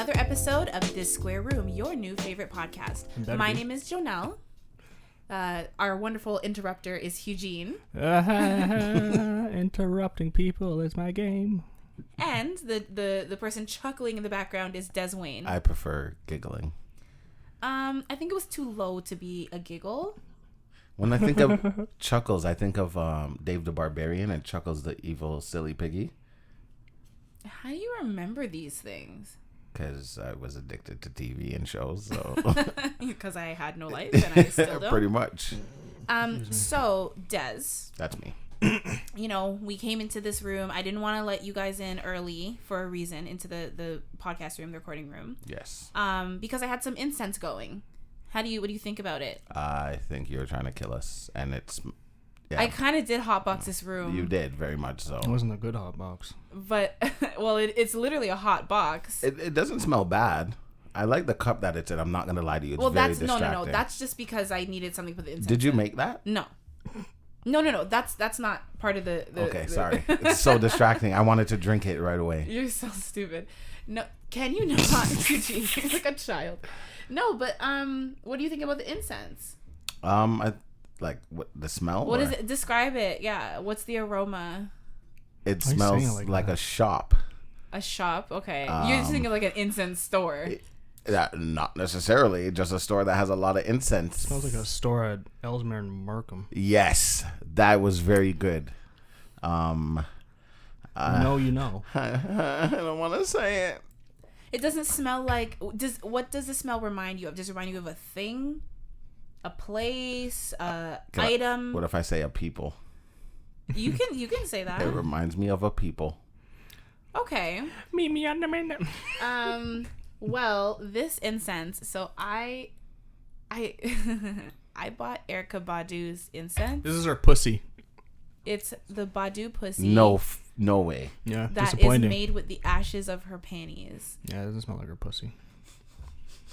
another episode of This Square Room, your new favorite podcast. My name is Jonel. Our wonderful interrupter is Hugh-Gene. Interrupting people is my game. And the person chuckling in the background is Deswayne. I prefer giggling. I think it was too low to be a giggle. When I think of Chuckles, I think of Dave the Barbarian and Chuckles the evil silly piggy. How do you remember these things? Because I was addicted to TV and shows, so Because I had no life and I still don't. pretty much. So Des, That's me. you know, we came into this room. I didn't want to let you guys in early for a reason into the podcast room, the recording room. Yes. Because I had some incense going. What do you think about it? I think you're trying to kill us, and it's. Yeah, I kind of did hotbox this room. you did very much so. It wasn't a good hot box. But, well, it's literally a hot box. It doesn't smell bad. I like the cup that it's in. I'm not gonna lie to you. It's Well, very that's distracting. no. That's just because I needed something for the incense. Did you make that? No. That's not part of the Okay, sorry. It's so distracting. I wanted to drink it right away. You're so stupid. No, can you not? Eugene, you're like a child. No, but what do you think about the incense? I like what the smell. What is it? Describe it. Yeah. What's the aroma? It Why are you smells saying it like that? a shop. A shop. Okay. You're just thinking of like an incense store. Not necessarily, just a store that has a lot of incense. It smells like a store at Ellesmere and Markham. Yes, that was very good. No, you know. I don't want to say it. It doesn't smell like. What does the smell remind you of? Does it remind you of a thing, a place, item? What if I say a people? You can say that. It reminds me of a people. Okay. Meet me on the minute. Well, this incense. So I bought Erykah Badu's incense. This is her pussy. It's the Badu pussy. No way. Yeah, That is disappointing. made with the ashes of her panties. Yeah, it doesn't smell like her pussy.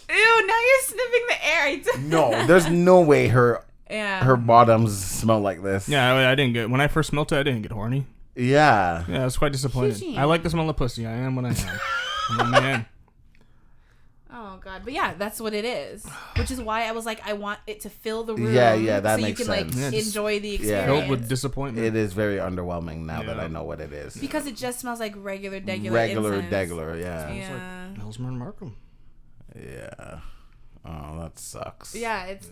Ew! Now you're sniffing the air. No, there's no way her Yeah. bottoms smell like this. Yeah, I didn't get. When I first smelled it, I didn't get horny. Yeah. Yeah, I was quite disappointed. Eugene. I like the smell of pussy. I am what I am. I'm a man. Oh god, but yeah, that's what it is. Which is why I was like, I want it to fill the room. Yeah, that so makes you can sense. like Yeah, just enjoy the experience. Filled with disappointment. It is very underwhelming now that Yeah. I know what it is. Because it just smells like regular incense. Yeah. It's like Ellesmere and Markham. Yeah. Oh, that sucks. Yeah, it's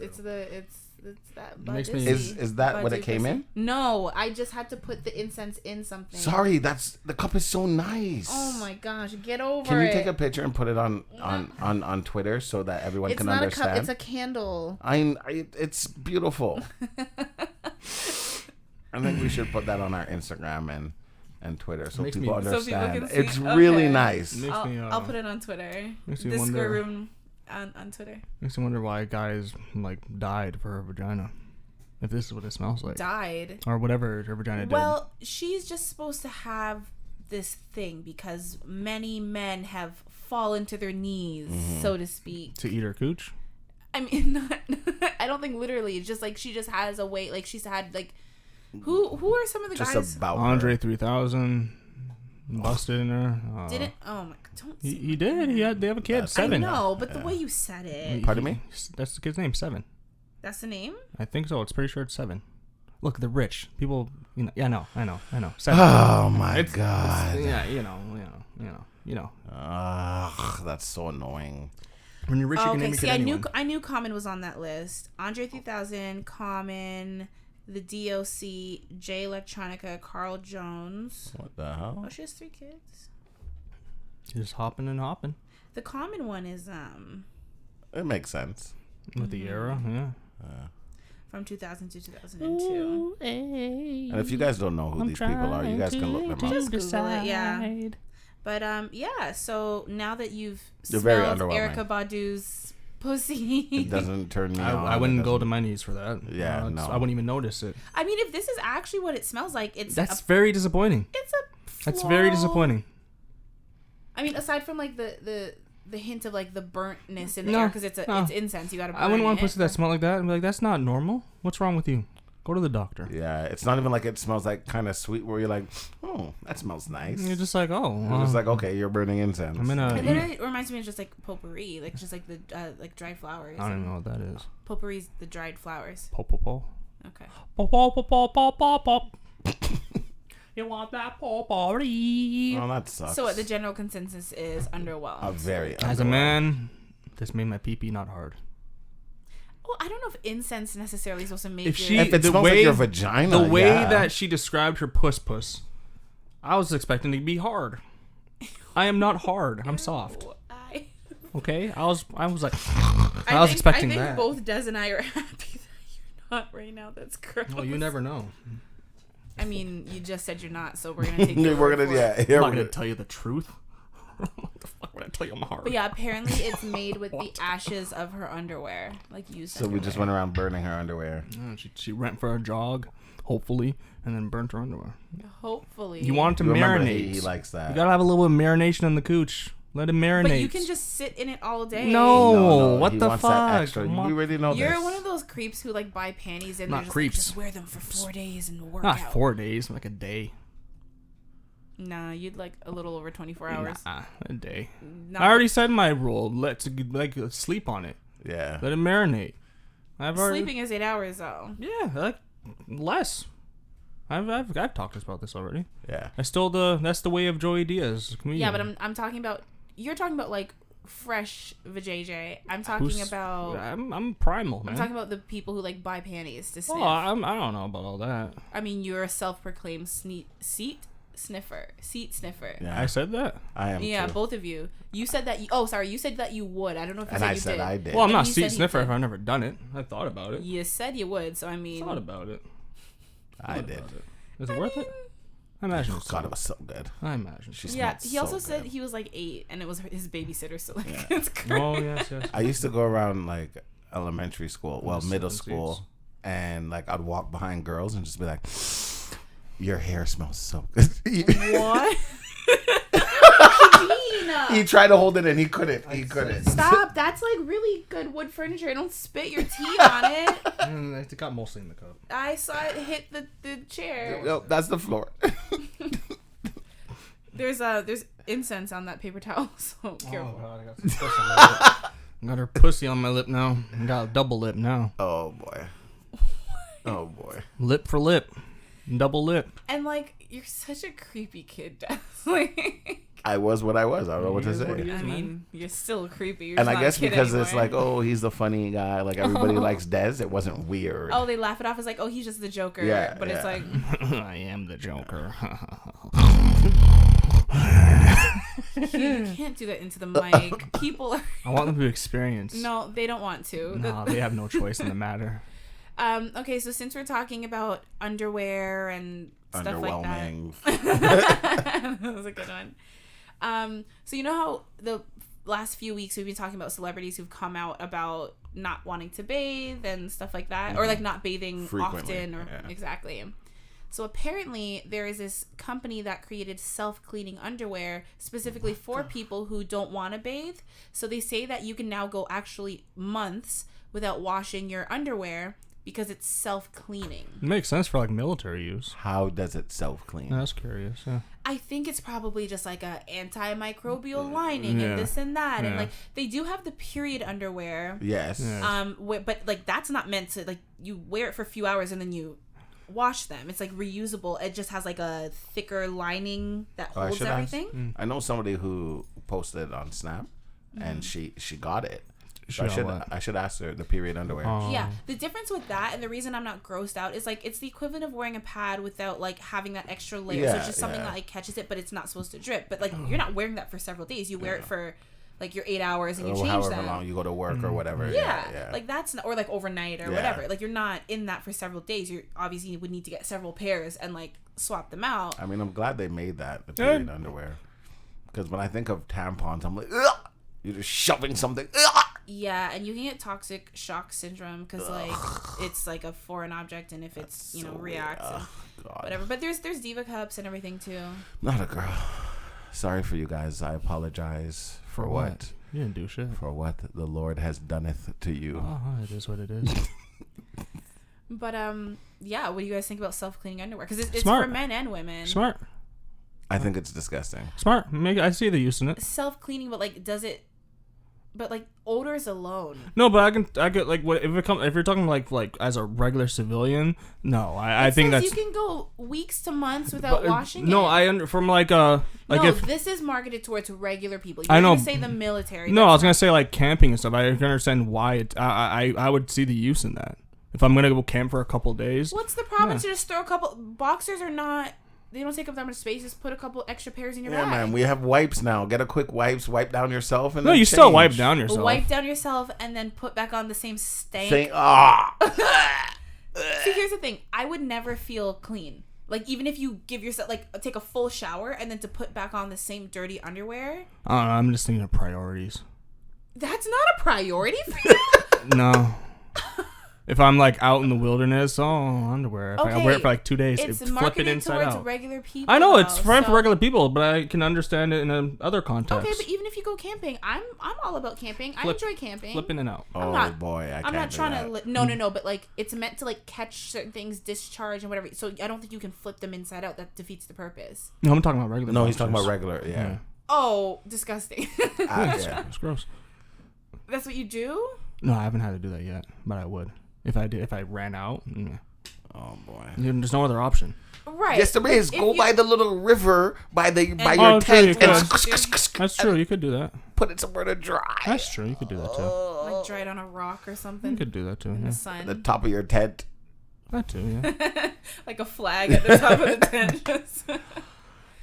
that. Makes me- Is that what it came in? No, I just had to put the incense in something. Sorry, the cup is so nice. Oh my gosh, get over it. Can you take a picture and put it on Twitter so that everyone It's can not understand? a cup, it's a candle. It's beautiful. I think we should put that on our Instagram and Twitter so Makes people me- understand. So people can see. It's really Okay. nice. Makes me, I'll put it on Twitter. makes me This wonder- square room on Twitter. Makes me wonder why guys like died for her vagina. If this is what it smells like. Died. Or whatever her vagina did. Well, she's just supposed to have this thing because many men have fallen to their knees, so to speak. To eat her cooch? I mean, not, I don't think literally. It's just like she just has a way. Like she's had like, who are some of the Just guys? about Andre her. 3000 busted in her. Didn't? Oh my! Don't. He did. They have a kid. 7. I know, but the way you said it. Pardon me? That's the kid's name. 7. That's the name. I think so. It's pretty sure it's 7. Look, they're rich people. You know. Yeah, I know. 7. Oh my god. Yeah, you know. Ugh, that's so annoying. When you're rich, you can name Okay, a see, kid anyone. I knew Common was on that list. Andre 3000, Common, the DOC, J Electronica, Carl Jones. What the hell? Oh, she has 3 kids. Just hopping and hopping The Common one is It makes sense. with the era. Yeah. from 2000 to 2002. And if you guys don't know who these people are, you guys can look them up. Just Google it, yeah. But yeah, so now that you've They're very smelled underwhelming. Erykah Badu's pussy, It doesn't turn me on. I It wouldn't go doesn't- to my knees for that. Yeah, no. I wouldn't even notice it. I mean, if this is actually what it smells like, That's very disappointing. it's a That's very floral- disappointing. I mean, aside from like the hint of like the burntness in the No, air because it's no. incense, you gotta burn I wouldn't want it. pussy that smelled like that and be like, that's not normal. What's wrong with you? Go to the doctor. Yeah, it's not even like it smells like kind of sweet where you're like, oh, that smells nice. You're just like, oh. You're just like, okay, you're burning incense. And then it reminds me of just like potpourri, like just like the like dried flowers. I don't even know what that is. Potpourri's the dried flowers. Po. Okay. Po. You want that potpourri? Oh, that sucks. So what the general consensus is underwhelmed. Very As a underwhelmed. man, this made my pee-pee not hard. Well, I don't know if incense necessarily is supposed to make If it smells like your vagina, the way yeah. that she described her puss, I was expecting it to be hard. I am not hard. I'm soft. Okay, I was like, I was expecting that. I think both Des and I are happy that you're not right now. That's gross. Well, you never know. I mean, you just said you're not, so we're gonna take. Here I'm not gonna tell you the truth. What the fuck would I tell you? I'm hard. But yeah, apparently it's made with the ashes of her underwear, like used. So we just went around burning her underwear. She went for a jog, hopefully, and then burnt her underwear. Hopefully. You want it to Remember, marinate. he likes that. You gotta have a little bit of marination in the cooch. Let it marinate. But you can just sit in it all day. No, what he the wants that fuck? extra. You already know You're this. one of those creeps who like buy panties and Not they're just creeps. like, just wear them for 4 days and work Not out. 4 days, like a day. Nah, you'd like a little over 24 hours. Nah, a day. Not I already said my rule. Let's sleep on it. Yeah. Let it marinate. Sleeping is 8 hours though. Yeah, like less. I've talked about this already. Yeah. That's the way of Joey Diaz. Comedian. Yeah, but I'm talking about. You're talking about like fresh vajayjay. I'm talking about. I'm primal, man. I'm talking about the people who like buy panties to sniff. Well, I don't know about all that. I mean, you're a self-proclaimed seat sniffer. Yeah. I said that. I am. Yeah, too. both of you. You said that. You said that you would. I don't know if you And said I you said did. I did. Well, I'm And not he seat said he sniffer did. if I've never done it. I thought about it. You said you would, so I mean. Thought about it. I did. Is it worth it? I imagine it's God, it was so good. I imagine. She Yeah, smelled he also so said good. he was like 8, and it was his babysitter. So like, Yeah. it's crazy. Oh yes. I used to go around like elementary school, well, The middle seats. school, and like I'd walk behind girls and just be like, "Your hair smells so good." What? He tried to hold it and he couldn't. He couldn't. Stop! That's like really good wood furniture. Don't spit your tea on it. It got mostly in the cup. I saw it hit the chair. No, that's the floor. There's incense on that paper towel, so careful. Oh god, I got some pussy on my lip. Got her pussy on my lip now. I got a double lip now. Oh boy. Oh boy. Lip for lip. Double lip. And like, you're such a creepy kid, Des. Like, I was what I was. I don't know what to He is what he say. is. I man. mean, you're still creepy. You're And just I not guess a kid because it's anymore. like, oh, he's the funny guy. Like everybody likes Dez. It wasn't weird. Oh, they laugh it off as like, oh, he's just the Joker. Yeah, but it's yeah. like, I am the Joker. you can't do that into the mic. People are. I want them to experience. No, they don't want to. No, they have no choice in the matter. Okay, so since we're talking about underwear and stuff like that. Underwhelming. That was a good one. So you know how the last few weeks we've been talking about celebrities who've come out about not wanting to bathe and stuff like that, or like not bathing Frequently, often, or yeah. exactly. So apparently there is this company that created self-cleaning underwear specifically for people who don't want to bathe. So they say that you can now go actually months without washing your underwear because it's self-cleaning. It makes sense for like military use. How does it self-clean? Yeah, that's curious. Yeah. I think it's probably just like a antimicrobial lining Yeah. and this and that. And Yeah. like they do have the period underwear. Yes. Yeah. But like that's not meant to, like, you wear it for a few hours and then you wash them. It's like reusable. It just has like a thicker lining that Oh, I holds should ask- everything. I know somebody who posted on Snap, and she got it. She So got what? I should ask her the period underwear. Oh. Yeah, the difference with that and the reason I'm not grossed out is like it's the equivalent of wearing a pad without like having that extra layer. So Yeah, it's just something yeah. that like catches it, but it's not supposed to drip. But like you're not wearing that for several days. You wear it for like your 8 hours and you Or change however that. long you go to work or whatever. Yeah, Yeah. like that's not, or like overnight or Yeah. whatever. Like you're not in that for several days. You obviously would need to get several pairs and like swap them out. I mean, I'm glad they made that the period underwear. Because when I think of tampons, I'm like, ugh! You're just shoving something. Ugh! Yeah, and you can get toxic shock syndrome because like it's like a foreign object, and if it's So reacts and God. whatever. But there's Diva cups and everything too. Not a girl. Sorry for you guys. I apologize for what? You didn't do shit. For what the Lord has doneth to you. Oh, it is what it is. But yeah, what do you guys think about self-cleaning underwear? Because it's Smart. for men and women. Smart. I think it's disgusting. Smart. I see the use in it. Self-cleaning, but like, does it? But like odors alone. No, but I get like what if you're talking like as a regular civilian. No, I think that's you can go weeks to months without washing. No, it. From like if this is marketed towards regular people. I know. Gonna say the military. No, I was gonna say like camping and stuff. I can understand why it. I would see the use in that if I'm gonna go camp for a couple days. What's the problem to just throw a couple? Boxers are not. They don't take up that much space. Just put a couple extra pairs in your bag. Yeah, man. We have wipes now. Get a quick wipes. Wipe down yourself. And no, you still wipe down yourself. Wipe down yourself and then put back on the same stank. See, here's the thing. I would never feel clean. Like, even if you give yourself, like, take a full shower and then to put back on the same dirty underwear. I don't know. I'm just thinking of priorities. That's not a priority for you? No. If I'm like out in the wilderness, underwear. If I wear it for like 2 days, it's flip it inside out. Regular people. I know it's fine for regular people, but I can understand it in other contexts. Okay, but even if you go camping, I'm all about camping. I enjoy camping. Flip in and out. I'm not trying to. No, but like it's meant to like catch certain things, discharge and whatever. So I don't think you can flip them inside out. That defeats the purpose. No, I'm talking about regular. No, he's talking about regular. Yeah. Oh, disgusting. Yeah, it's gross. That's what you do? No, I haven't had to do that yet, but I would. If I ran out. Oh boy. There's no other option. Right. Yes, there is. Go by the little river by your tent. That's true. You could do that. Put it somewhere to dry. That's true. You could do that too. Like dry it on a rock or something. You could do that too. In the sun. At the top of your tent. That too. Yeah. Like a flag at the top of the tent.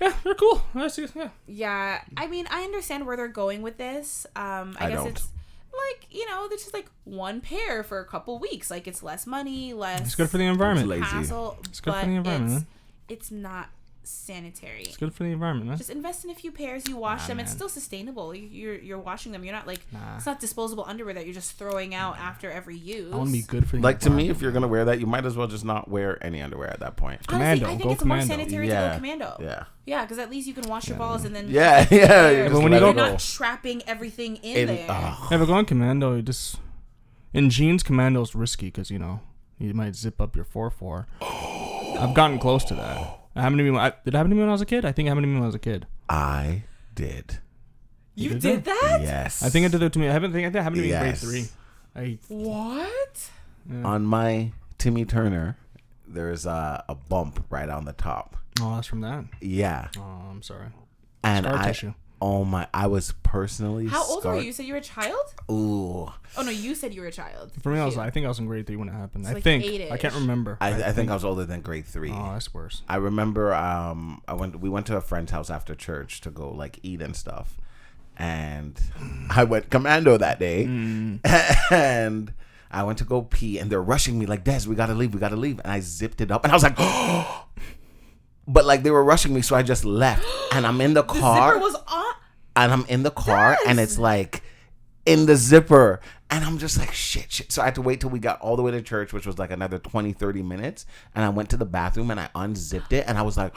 Yeah, they're cool. I see. Yeah. Yeah. I mean, I understand where they're going with this. I guess don't. It's like, there's just like one pair for a couple weeks. Like, it's less money, less. It's good for the environment. Hassle, it's good for the environment. It's not sanitary. It's good for the environment, man. Just invest in a few pairs. You wash them. Man. It's still sustainable. You're washing them. You're not like it's not disposable underwear that you're just throwing out after every use. I want to be good for the environment. To me, if you're gonna wear that, you might as well just not wear any underwear at that point. Commando. Honestly, I think it's more sanitary to go commando. Yeah. Yeah, because at least you can wash your balls and then. Yeah. But when you're not trapping everything in there. Yeah, but going commando, you just in jeans, commando's risky because you might zip up your 4/4. I've gotten close to that. Did it happen to me when I was a kid? I think it happened to me when I was a kid. I did. You did that? Yes. I think it did it to me. I think it happened to me in grade 3. What? Yeah. On my Timmy Turner, there's a bump right on the top. Oh, that's from that? Yeah. Oh, I'm sorry. And I was personally How old were you? You said you were a child? Ooh. Oh, no, you said you were a child. For me, I think I was in grade 3 when it happened. It's I think. I can't remember. I think I was older than grade 3. Oh, that's worse. I remember we went to a friend's house after church to go like eat and stuff. And I went commando that day. And I went to go pee and they're rushing me like, Des, we gotta leave. And I zipped it up and I was like, oh. But like they were rushing me, so I just left. And I'm in the car. The zipper was on. And I'm in the car and it's like in the zipper. And I'm just like, shit. So I had to wait till we got all the way to church, which was like another 20, 30 minutes. And I went to the bathroom and I unzipped it. And I was like,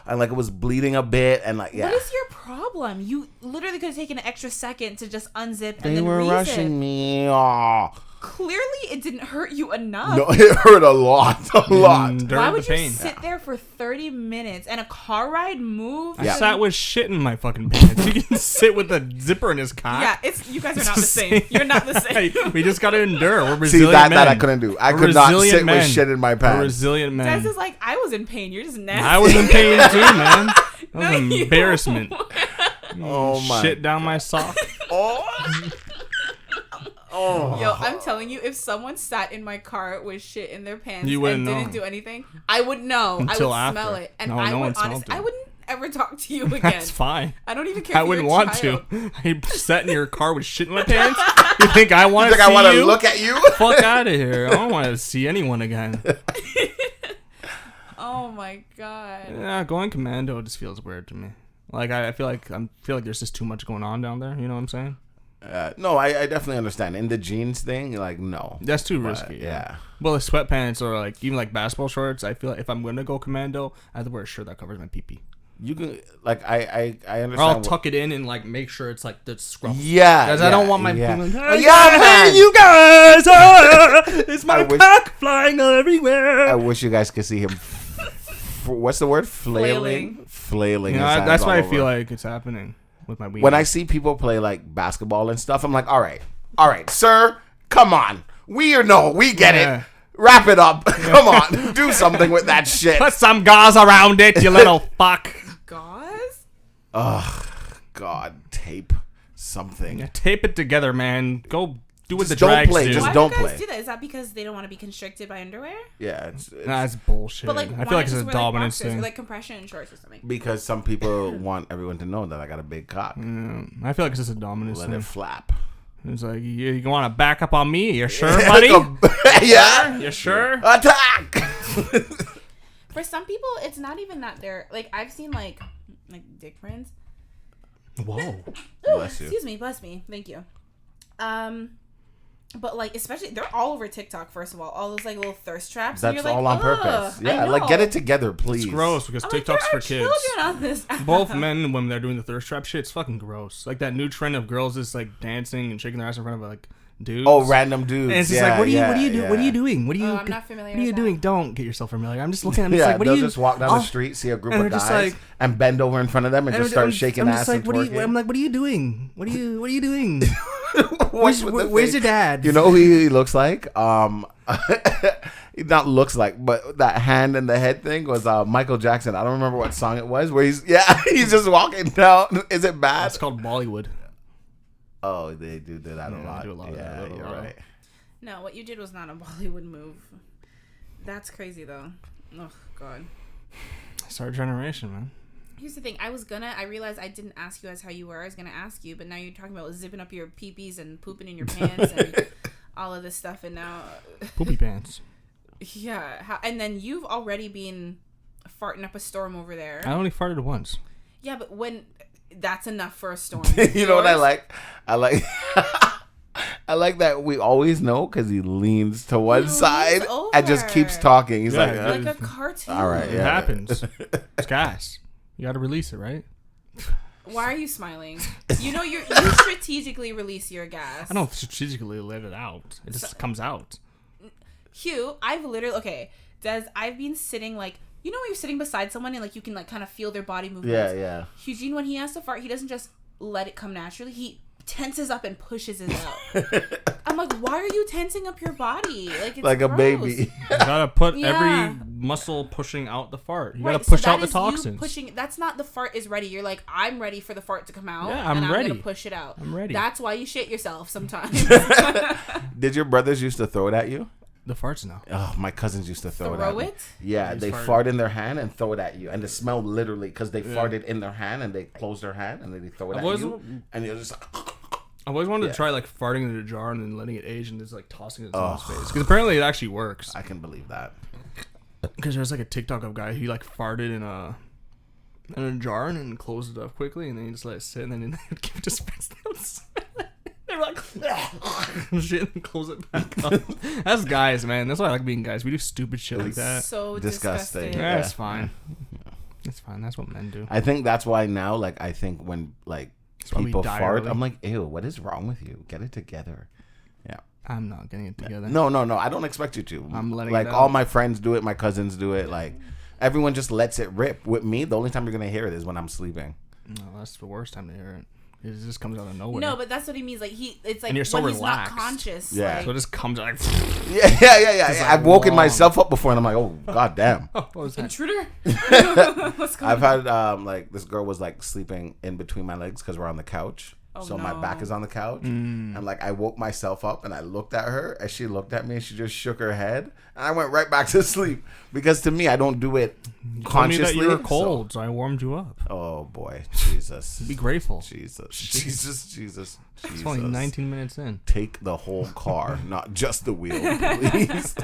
and like it was bleeding a bit. And like, yeah. What is your problem? You literally could have taken an extra second to just unzip and then They were rushing me. Oh. Clearly, it didn't hurt you enough. No, it hurt a lot. Why would you sit there for 30 minutes and a car ride move? I sat with shit in my fucking pants. You can sit with a zipper in his cock. Yeah, you guys are not the same. You're not the same. We just gotta endure. We're resilient men. That I couldn't do. I could not sit with shit in my pants. We're resilient men. Des is like, I was in pain. You're just nasty. I was in pain too, man. That was an embarrassment. Oh my! Shit down my sock. Oh. Yo, I'm telling you, if someone sat in my car with shit in their pants and didn't do anything, I would know. Until I would smell it. And I wouldn't ever talk to you again. That's fine. I don't even care. I wouldn't want to. I sat in your car with shit in my pants. You think I want to see you? I want to look at you? Fuck out of here. I don't want to see anyone again. Oh my god. Yeah, going commando just feels weird to me. Like I feel like there's just too much going on down there. You know what I'm saying? No, I definitely understand. In the jeans thing, like, no. That's too risky. Yeah. Well, the sweatpants or like even like basketball shorts, I feel like if I'm going to go commando, I have to wear a shirt that covers my pee-pee. You can like I understand. Or I'll tuck it in and like make sure it's like the scruff. Yeah, because I don't want my yeah. feeling. Man. You guys, it's my cock flying everywhere. I wish you guys could see him. What's the word? Flailing. You know, that's why I feel like it's happening with my weed. When I see people play like basketball and stuff, I'm like, all right, sir, come on. We get it. Wrap it up. Come on, do something with that shit. Put some gauze around it, you little fuck. Gauze? Oh, God, tape something. Yeah, tape it together, man. Go do what Just the drags play. do. Just Why don't do you guys play. do that? Is that because they don't want to be constricted by underwear? Yeah, That's bullshit. But like, I feel like it's a dominance boxers, thing. or like compression shorts or something. because some people want everyone to know that I got a big cock. I feel like it's just a dominance Let thing. it flap. It's like, you want to back up on me? You sure, buddy? Yeah. You sure? Attack. For some people, it's not even that they're like I've seen like dick prints. Whoa. Bless you. Bless me. Thank you. But like especially they're all over TikTok. First of all those like little thirst traps. That's and you're all like, on purpose. Yeah, I like know. get it together, please. It's gross because I'm TikTok's like, for there are kids. children on this. Both men and women that are doing the thirst trap shit, it's fucking gross. Like that new trend of girls just like dancing and shaking their ass in front of like dudes. Oh, random dudes. And it's just like, what are you doing? What are you doing? What are you? I'm not familiar What are you with doing? that. Don't get yourself familiar. I'm just looking. I'm just Yeah, like, what they'll are you? just walk down the street, see a group and of they're just guys, like- and bend over in front of them and just start shaking ass and twerking. I'm like, what are you doing? What are you doing? What's with the Where's thing? your dad? You know who he looks like? Not looks like, but that hand and the head thing was Michael Jackson. I don't remember what song it was. Where he's just walking down. Is it bad? It's called Bollywood. Oh, they do that a Yeah, lot. they do a lot of Yeah, that, you're right. No, what you did was not a Bollywood move. That's crazy though. Oh God. It's our generation, man. Here's the thing. I realized I didn't ask you guys how you were. I was gonna ask you, but now you're talking about zipping up your peepees and pooping in your pants and all of this stuff, and now Poopy pants. yeah. And then you've already been farting up a storm over there. I only farted once. Yeah, but when that's enough for a storm. You know what I like? I like I like that we always know because he leans to one side and just keeps talking. He's Yeah, like like a cartoon. all right, It yeah. happens. It's gas. You got to release it, right? Why are you smiling? You know you strategically release your gas. I don't strategically let it out. It just comes out. Hugh, I've been sitting like, you know when you're sitting beside someone and like you can like kind of feel their body movements. Yeah. Eugene, when he has to fart, he doesn't just let it come naturally. He tenses up and pushes it out. I'm like, why are you tensing up your body? Like it's Like a gross. baby. You gotta put Yeah. every muscle pushing out the fart. You Right, gotta so push that out the is you toxins. pushing. That's not the fart is ready. You're like, I'm ready for the fart to come out. Yeah, I'm and ready. I'm gonna push it out. I'm ready. That's why you shit yourself sometimes. Did your brothers used to throw it at you? The farts now. Oh, my cousins used to throw it at Throw me. it? Yeah, They they just fart in their hand and throw it at you, and the smell literally because they farted in their hand and they close their hand and then they throw it at you, and you're just like, I've always wanted to try like farting in a jar and then letting it age and just like tossing it in someone's face. Because apparently it actually works. I can believe that. Because there's like a TikTok of a guy who like farted in a jar and then closed it up quickly and then he just let it sit and then he'd give it to spits. They were like shit and close it back up. That's guys, man. That's why I like being guys. We do stupid shit like that. So Disgusting. disgusting. Yeah, it's fine. It's fine. That's what men do. I think that's why now, like, I think when like why we people die fart, early. I'm like, ew, what is wrong with you? Get it together. Yeah. I'm not getting it together. No. I don't expect you to. I'm letting like it all out. my friends do it. My cousins do it. Like everyone just lets it rip. With me, the only time you're gonna hear it is when I'm sleeping. No, that's the worst time to hear it. It just comes out of nowhere. No, but that's what he means. Like it's like And you're so when he's relaxed. not conscious. Yeah. like- So it just comes out like, Yeah. like I've woken long. myself up before, and I'm like, oh god damn. what was that? intruder. What's going I've had like this girl was like sleeping in between my legs because we're on the couch. Oh, So my no. back is on the couch, and like I woke myself up and I looked at her and she looked at me and she just shook her head and I went right back to sleep because to me I don't do it You told me consciously. that you were cold, so I warmed you up. Oh boy, Jesus, Be grateful. Jesus. It's only 19 minutes in. Take the whole car, not just the wheel, please.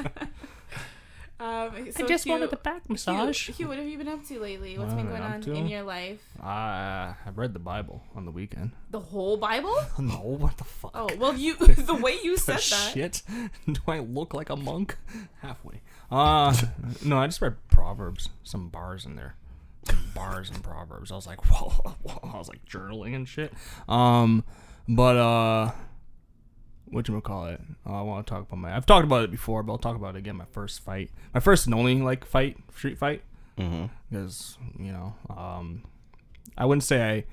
So I just Hugh- wanted the back massage. Hugh, what have you been up to lately? What's What been have I going been on up to? in your life? I've read the Bible on the weekend. The whole Bible? No, what the fuck? Oh, well, you the way you said that. Shit. Do I look like a monk? Halfway. No, I just read Proverbs. Some bars in there. bars and proverbs. I was like, whoa. I was like journaling and shit. But whatchamacallit? I want to talk about I've talked about it before, but I'll talk about it again. My first and only like street fight. Because I wouldn't say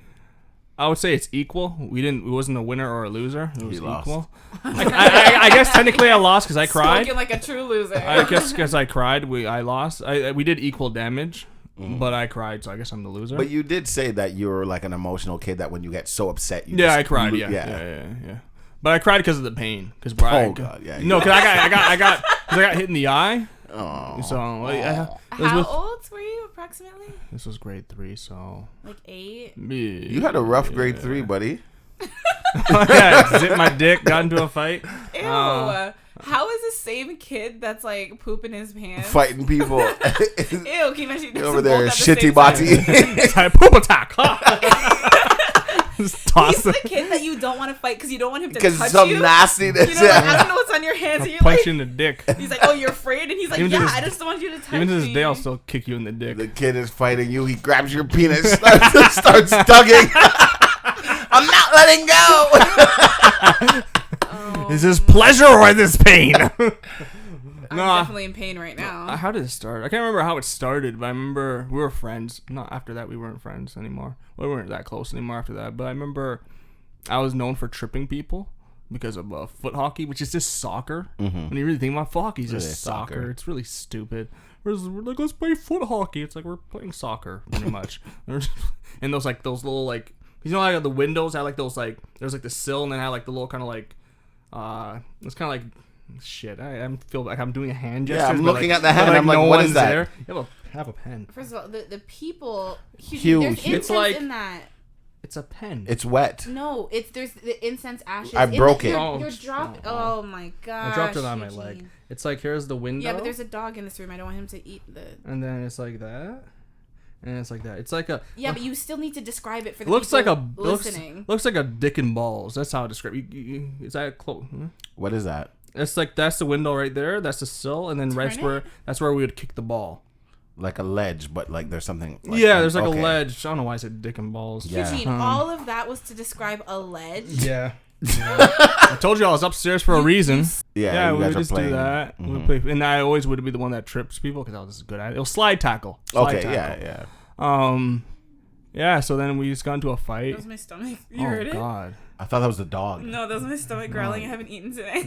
I would say it's equal. It wasn't a winner or a loser. It was equal. I guess technically I lost because I cried. Spoken like a true loser. I guess because I cried, I lost. We did equal damage, but I cried, so I guess I'm the loser. But you did say that you're like an emotional kid that when you get so upset, you I cried. Yeah. But I cried because of the pain. Because Brian. Oh God, yeah. No, because I got hit in the eye. Oh. So how old were you approximately? This was grade 3, so like 8. You had a rough grade 3, buddy. Yeah, zipped my dick, got into a fight. Ew. How is the same kid that's like pooping his pants fighting people? Ew, can you imagine over there, shitty body. Poop attack. He's the kid that you don't want to fight because you don't want him to touch some you. nastiness. You know, like, I don't know what's on your hands. And you're punch like, you in the dick. He's like, oh, you're afraid? And he's like, I just don't want you to touch me. Even to this day, I'll still kick you in the dick. The kid is fighting you. He grabs your penis, starts tugging. I'm not letting go. Is this pleasure or is this pain? I'm definitely in pain right now. How did it start? I can't remember how it started, but I remember we were friends. Not after that, we weren't friends anymore. We weren't that close anymore after that. But I remember I was known for tripping people because of foot hockey, which is just soccer. When you really think about foot hockey, it's just soccer. It's really stupid. We're like, let's play foot hockey. It's like we're playing soccer, pretty much. And those little like, you know, like the windows had like those like, there's like the sill, and then had like the little kind of like, it's kind of like. Shit, I feel like I'm doing a hand gesture. Yeah, I'm looking at the hand. I'm like, what is that? There. You have a pen. First of all, the people, Huge. There's incense like, in that. It's a pen. It's wet. No, there's the incense ashes. I broke it. You're dropping. Oh my god! I dropped it on my leg. It's like, here's the window. Yeah, but there's a dog in this room. I don't want him to eat the. And then it's like that. And it's like that. It's like a. Yeah, but you still need to describe it for the looks people like a listening. Looks like a dick and balls. That's how I describe it. Is that close? What is that? It's like, that's the window right there. That's the sill, and then that's where we would kick the ball. Like a ledge, but like there's something. Like there's like a ledge. I don't know why I said dick and balls. Yeah. Eugene, all of that was to describe a ledge. Yeah. I told you I was upstairs for a reason. Yeah, we would just do that. We would play, and I always would be the one that trips people because I was good at it. It was slide tackle. Yeah. Yeah. So then we just got into a fight. That was my stomach. You heard it? Oh God. I thought that was the dog. No, that was my stomach growling. I haven't eaten today.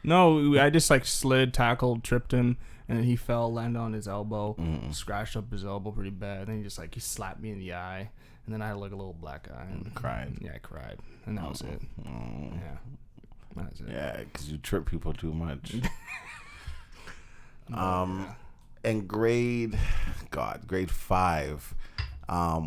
No, I just like slid, tackled, tripped him, and then he fell, landed on his elbow, scratched up his elbow pretty bad. Then he slapped me in the eye, and then I had like a little black eye and cried. Yeah, I cried, and that was it. Yeah, that was it. Yeah, because you trip people too much. In grade 5.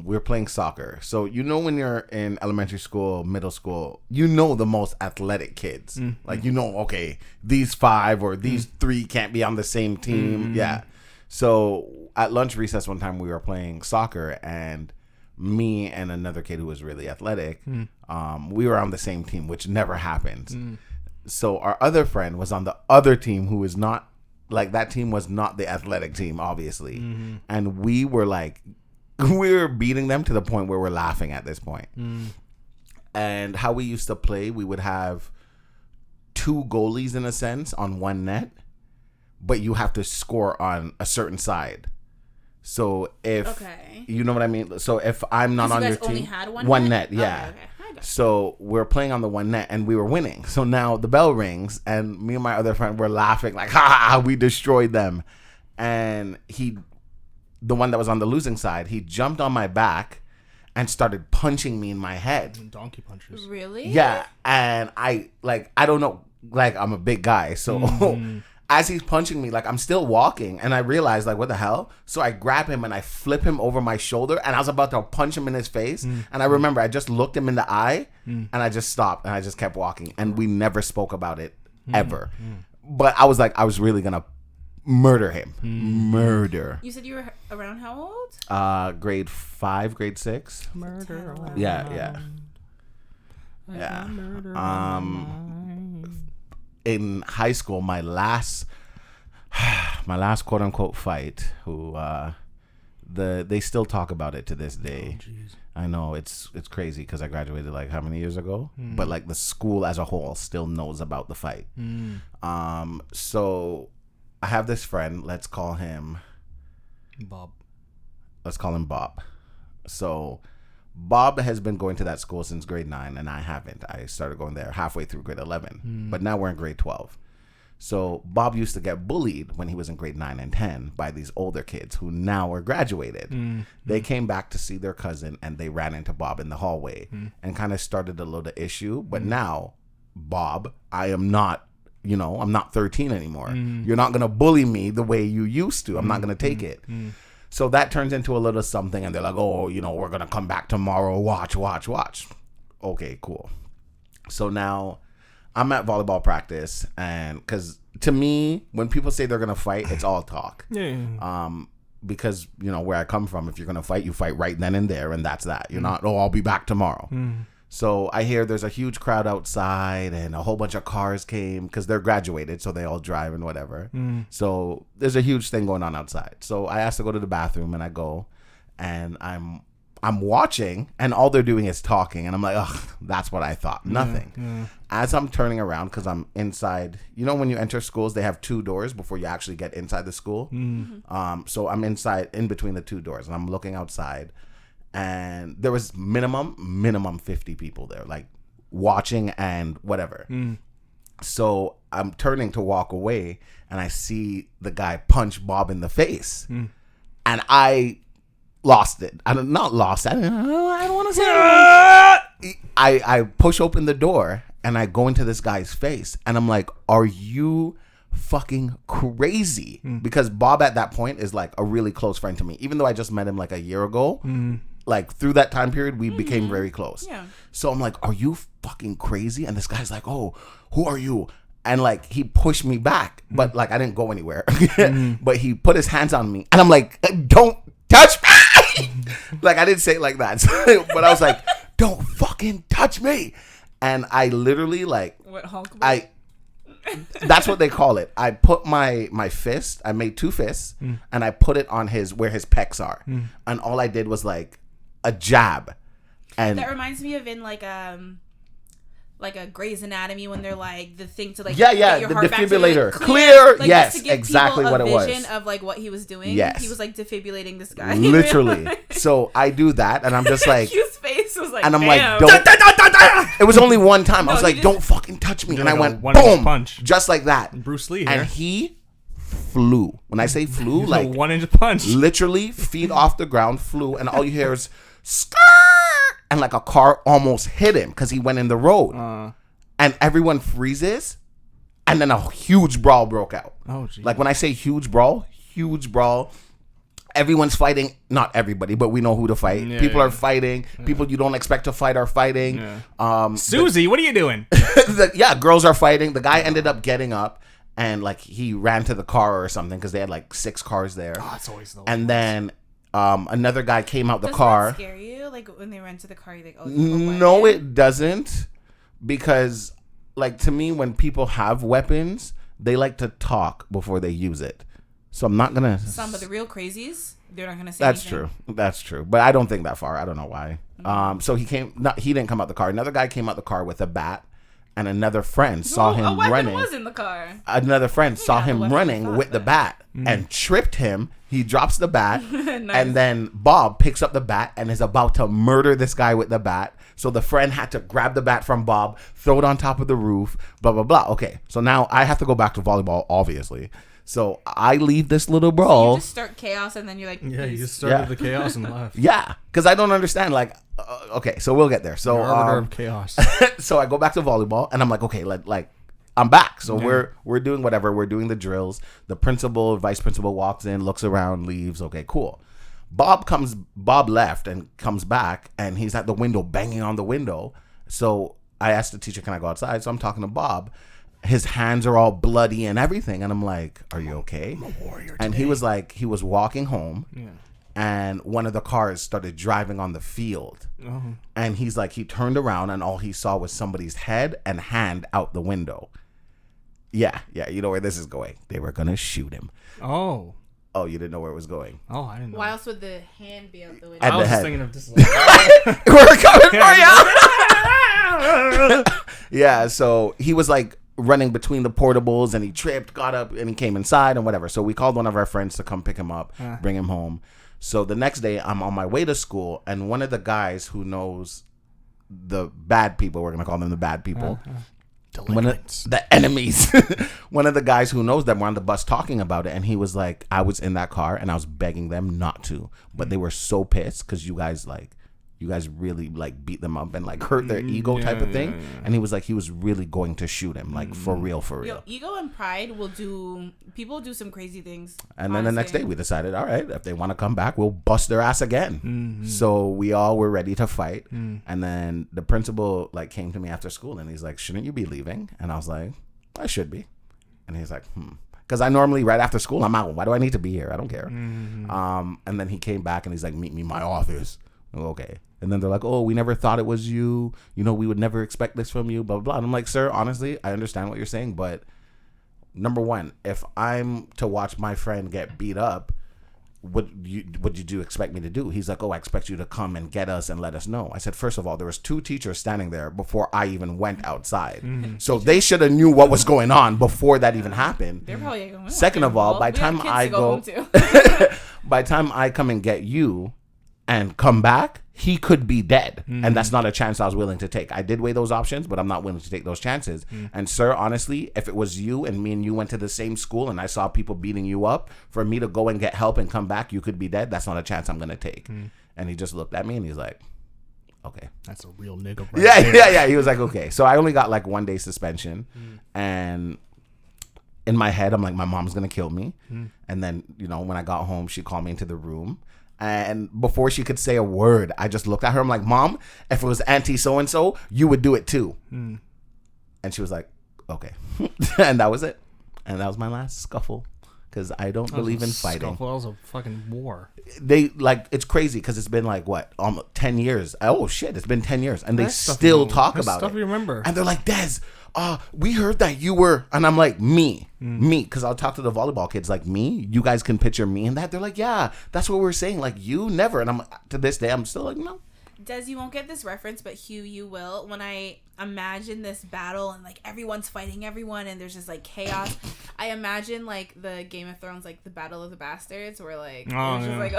We were playing soccer. So, you know, when you're in elementary school, middle school, you know the most athletic kids. Like, you know, okay, these 5 or these 3 can't be on the same team. Yeah. So at lunch recess one time we were playing soccer, and me and another kid who was really athletic, we were on the same team, which never happens. So our other friend was on the other team who is not, like, that team was not the athletic team, obviously. And we were like, we were beating them to the point where we're laughing at this point. And how we used to play, we would have 2 goalies in a sense on one net, but you have to score on a certain side. So if you know what I mean. So if I'm not on your team, only had one Oh, net? yeah. Okay. So we're playing on the one net and we were winning. So now the bell rings and me and my other friend were laughing like, ha, we destroyed them. And the one that was on the losing side, he jumped on my back and started punching me in my head. Donkey punches. Really? Yeah. And I don't know, like, I'm a big guy. So as he's punching me, like, I'm still walking and I realized, like, what the hell? So I grab him and I flip him over my shoulder and I was about to punch him in his face. And I remember I just looked him in the eye and I just stopped and I just kept walking. And we never spoke about it ever. But I was like, I was really going to murder him. Murder. You said you were around how old? Grade 5, grade 6. Murder. Yeah. In high school, my last quote unquote fight, who they still talk about it to this day. Oh, I know it's crazy because I graduated like how many years ago, but like the school as a whole still knows about the fight. So I have this friend. Let's call him Bob. So Bob has been going to that school since grade 9, and I haven't. I started going there halfway through grade 11, but now we're in grade 12. So Bob used to get bullied when he was in grade 9 and 10 by these older kids who now are graduated. They came back to see their cousin, and they ran into Bob in the hallway and kind of started a little issue. But now, Bob, I am not, I'm not 13 anymore. You're not going to bully me the way you used to. I'm not going to take it. So that turns into a little something, and they're like, oh, we're going to come back tomorrow. Watch. Okay, cool. So now I'm at volleyball practice, and because to me, when people say they're going to fight, it's all talk. Because, where I come from, if you're going to fight, you fight right then and there, and that's that. You're not, I'll be back tomorrow. So I hear there's a huge crowd outside, and a whole bunch of cars came because they're graduated, so they all drive and whatever. So there's a huge thing going on outside. So I asked to go to the bathroom, and I go, and I'm watching, and all they're doing is talking, and I'm like, ugh, that's what I thought. Nothing. As I'm turning around, because I'm inside, when you enter schools, they have 2 doors before you actually get inside the school. So I'm inside, in between the 2 doors, and I'm looking outside. And there was minimum 50 people there, like watching and whatever. So I'm turning to walk away, and I see the guy punch Bob in the face, and I lost it. I don't want to say it. I push open the door, and I go into this guy's face, and I'm like, "Are you fucking crazy?" Because Bob at that point is like a really close friend to me, even though I just met him like a year ago. Like through that time period, we became very close. So I'm like, are you fucking crazy? And this guy's like, oh, who are you? And like, he pushed me back, but like, I didn't go anywhere. But he put his hands on me, and I'm like, don't touch me. Like, I didn't say it like that, but I was like, don't fucking touch me. And I literally like, that's what they call it. I put my fist, I made 2 fists, and I put it on where his pecs are. And all I did was like a jab. And that reminds me of in like a Grey's Anatomy when they're like the thing to like get your heart defibrillator back to, like, clear. Like, yes, exactly what it was. Vision of like what he was doing. Yes. He was like defibrillating this guy. Literally. So I do that, and I'm just like, Hugh's face was like, and I'm damn. like, don't. It was only one time. I was like, don't fucking touch me, and I went boom, punch, just like that. Bruce Lee here. And he flew. When I say flew, like 1-inch punch, literally feet off the ground, flew, and all you hear is skirt, and like a car almost hit him because he went in the road, and everyone freezes, and then a huge brawl broke out. Oh, geez. Like when I say huge brawl. Everyone's fighting. Not everybody, but we know who to fight. People are fighting. People you don't expect to fight are fighting. Susie, what are you doing? Girls are fighting. The guy ended up getting up, and like he ran to the car or something because they had like 6 cars there. Oh, it's always the and then another guy came out the car. Doesn't that scare you? Like when they ran to the car, you're like, oh, no, it doesn't, because like to me, when people have weapons, they like to talk before they use it. So I'm not gonna. Some of the real crazies, they're not gonna say anything. That's true. But I don't think that far. I don't know why. So he didn't come out the car. Another guy came out the car with a bat, and another friend saw him running. Was in the car. Another friend saw him running with the bat and tripped him. He drops the bat, nice. And then Bob picks up the bat and is about to murder this guy with the bat. So the friend had to grab the bat from Bob, throw it on top of the roof, blah, blah, blah. Okay, so now I have to go back to volleyball, obviously. So I leave this little brawl. So you just start chaos, and then you're like, yeah, you just started the chaos and left. Yeah, because I don't understand. Like, okay, so we'll get there. So arbiter of chaos. So I go back to volleyball, and I'm like, okay, I'm back. So we're doing whatever. We're doing the drills. The principal, vice principal walks in, looks around, leaves. Okay, cool. Bob left and comes back, and he's at the window banging on the window. So I asked the teacher, can I go outside? So I'm talking to Bob. His hands are all bloody and everything. And I'm like, are you okay? I'm a warrior today. And he was like, he was walking home. Yeah. And one of the cars started driving on the field. Uh-huh. And he's like, he turned around and all he saw was somebody's head and hand out the window. Yeah, you know where this is going. They were going to shoot him. Oh. Oh, you didn't know where it was going. Oh, I didn't know. Why else would the hand be out the window? At I the was just head. thinking of this. We're coming for you. Yeah, so he was like running between the portables and he tripped, got up, and he came inside and whatever. So we called one of our friends to come pick him up, bring him home. So the next day I'm on my way to school, and one of the guys who knows the bad people, we're going to call them the bad people, the enemies, one of the guys who knows them were on the bus talking about it, and he was like, I was in that car and I was begging them not to, but they were so pissed because you guys really like beat them up and like hurt their ego type of thing. And he was like, he was really going to shoot him, like for real. Yo, ego and pride people do some crazy things. And then the next day we decided, all right, if they want to come back, we'll bust their ass again. So we all were ready to fight. And then the principal like came to me after school and he's like, shouldn't you be leaving? And I was like, I should be. And he's like, because I normally right after school I'm out. Why do I need to be here? I don't care. And then he came back and he's like, meet me in my office. Okay. And then they're like, oh, we never thought it was you. You know, we would never expect this from you, blah, blah, blah. And I'm like, sir, honestly, I understand what you're saying. But number one, if I'm to watch my friend get beat up, what did you expect me to do? He's like, oh, I expect you to come and get us and let us know. I said, first of all, there was 2 teachers standing there before I even went outside. So they should have knew what was going on before that even happened. They're probably going, second of all, by the time I go by the time I come and get you and come back, he could be dead. And that's not a chance I was willing to take. I did weigh those options, but I'm not willing to take those chances. And sir, honestly, if it was you and me and you went to the same school and I saw people beating you up, for me to go and get help and come back, you could be dead. That's not a chance I'm going to take. And he just looked at me and he's like, okay. That's a real nigga. Yeah. He was like, okay. So I only got like 1 day suspension. And in my head, I'm like, my mom's going to kill me. And then, you know, when I got home, she called me into the room. And before she could say a word, I just looked at her. I'm like, Mom, if it was Auntie so-and-so, you would do it too. And she was like, okay. And that was it. And that was my last scuffle. Because I don't believe in fighting. Scuffle, that was a fucking war. They, like, it's crazy because it's been like, what, 10 years. Oh, shit, it's been 10 years. And they still talk about it. Stuff you remember. And they're like, Des, we heard that you were, and I'm like, me, because I'll talk to the volleyball kids like, me, you guys can picture me in that. They're like, yeah, that's what we're saying, like, you never. And I'm, to this day, I'm still like, no. Des, you won't get this reference, but Hugh, you will. When I imagine this battle and like everyone's fighting everyone and there's just like chaos, I imagine like the Game of Thrones, like the Battle of the Bastards, where like just like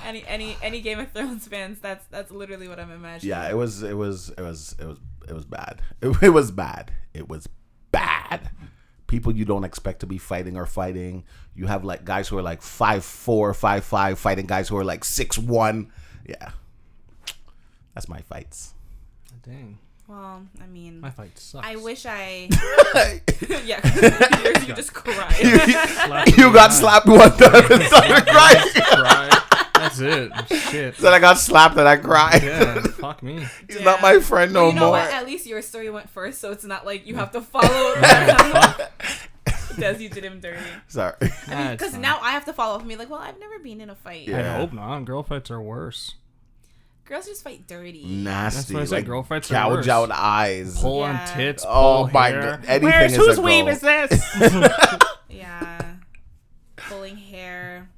any Game of Thrones fans, that's literally what I'm imagining. Yeah, it was bad. It was bad. It was bad. People you don't expect to be fighting are fighting. You have like guys who are like 5'4", 5'5", fighting guys who are like 6'1". Yeah. That's my fights. Dang. Well, I mean, my fight sucks. I wish I. Yeah, you just cried. You got slapped one time and started crying. That's it. Shit. Then I got slapped and I cried. Yeah, fuck me. He's not my friend no more. You know what? At least your story went first, so it's not like you have to follow that. Des, you did him dirty. Sorry. Because now I have to follow up and be like, well, I've never been in a fight. Yeah. I hope not. Girl fights are worse. Girls just fight dirty. Nasty. That's why I said like girl fights are worse. Gouge out eyes. Pull on tits. Oh pull my hair. God. Anything Whose weave is this? Yeah. Pulling hair.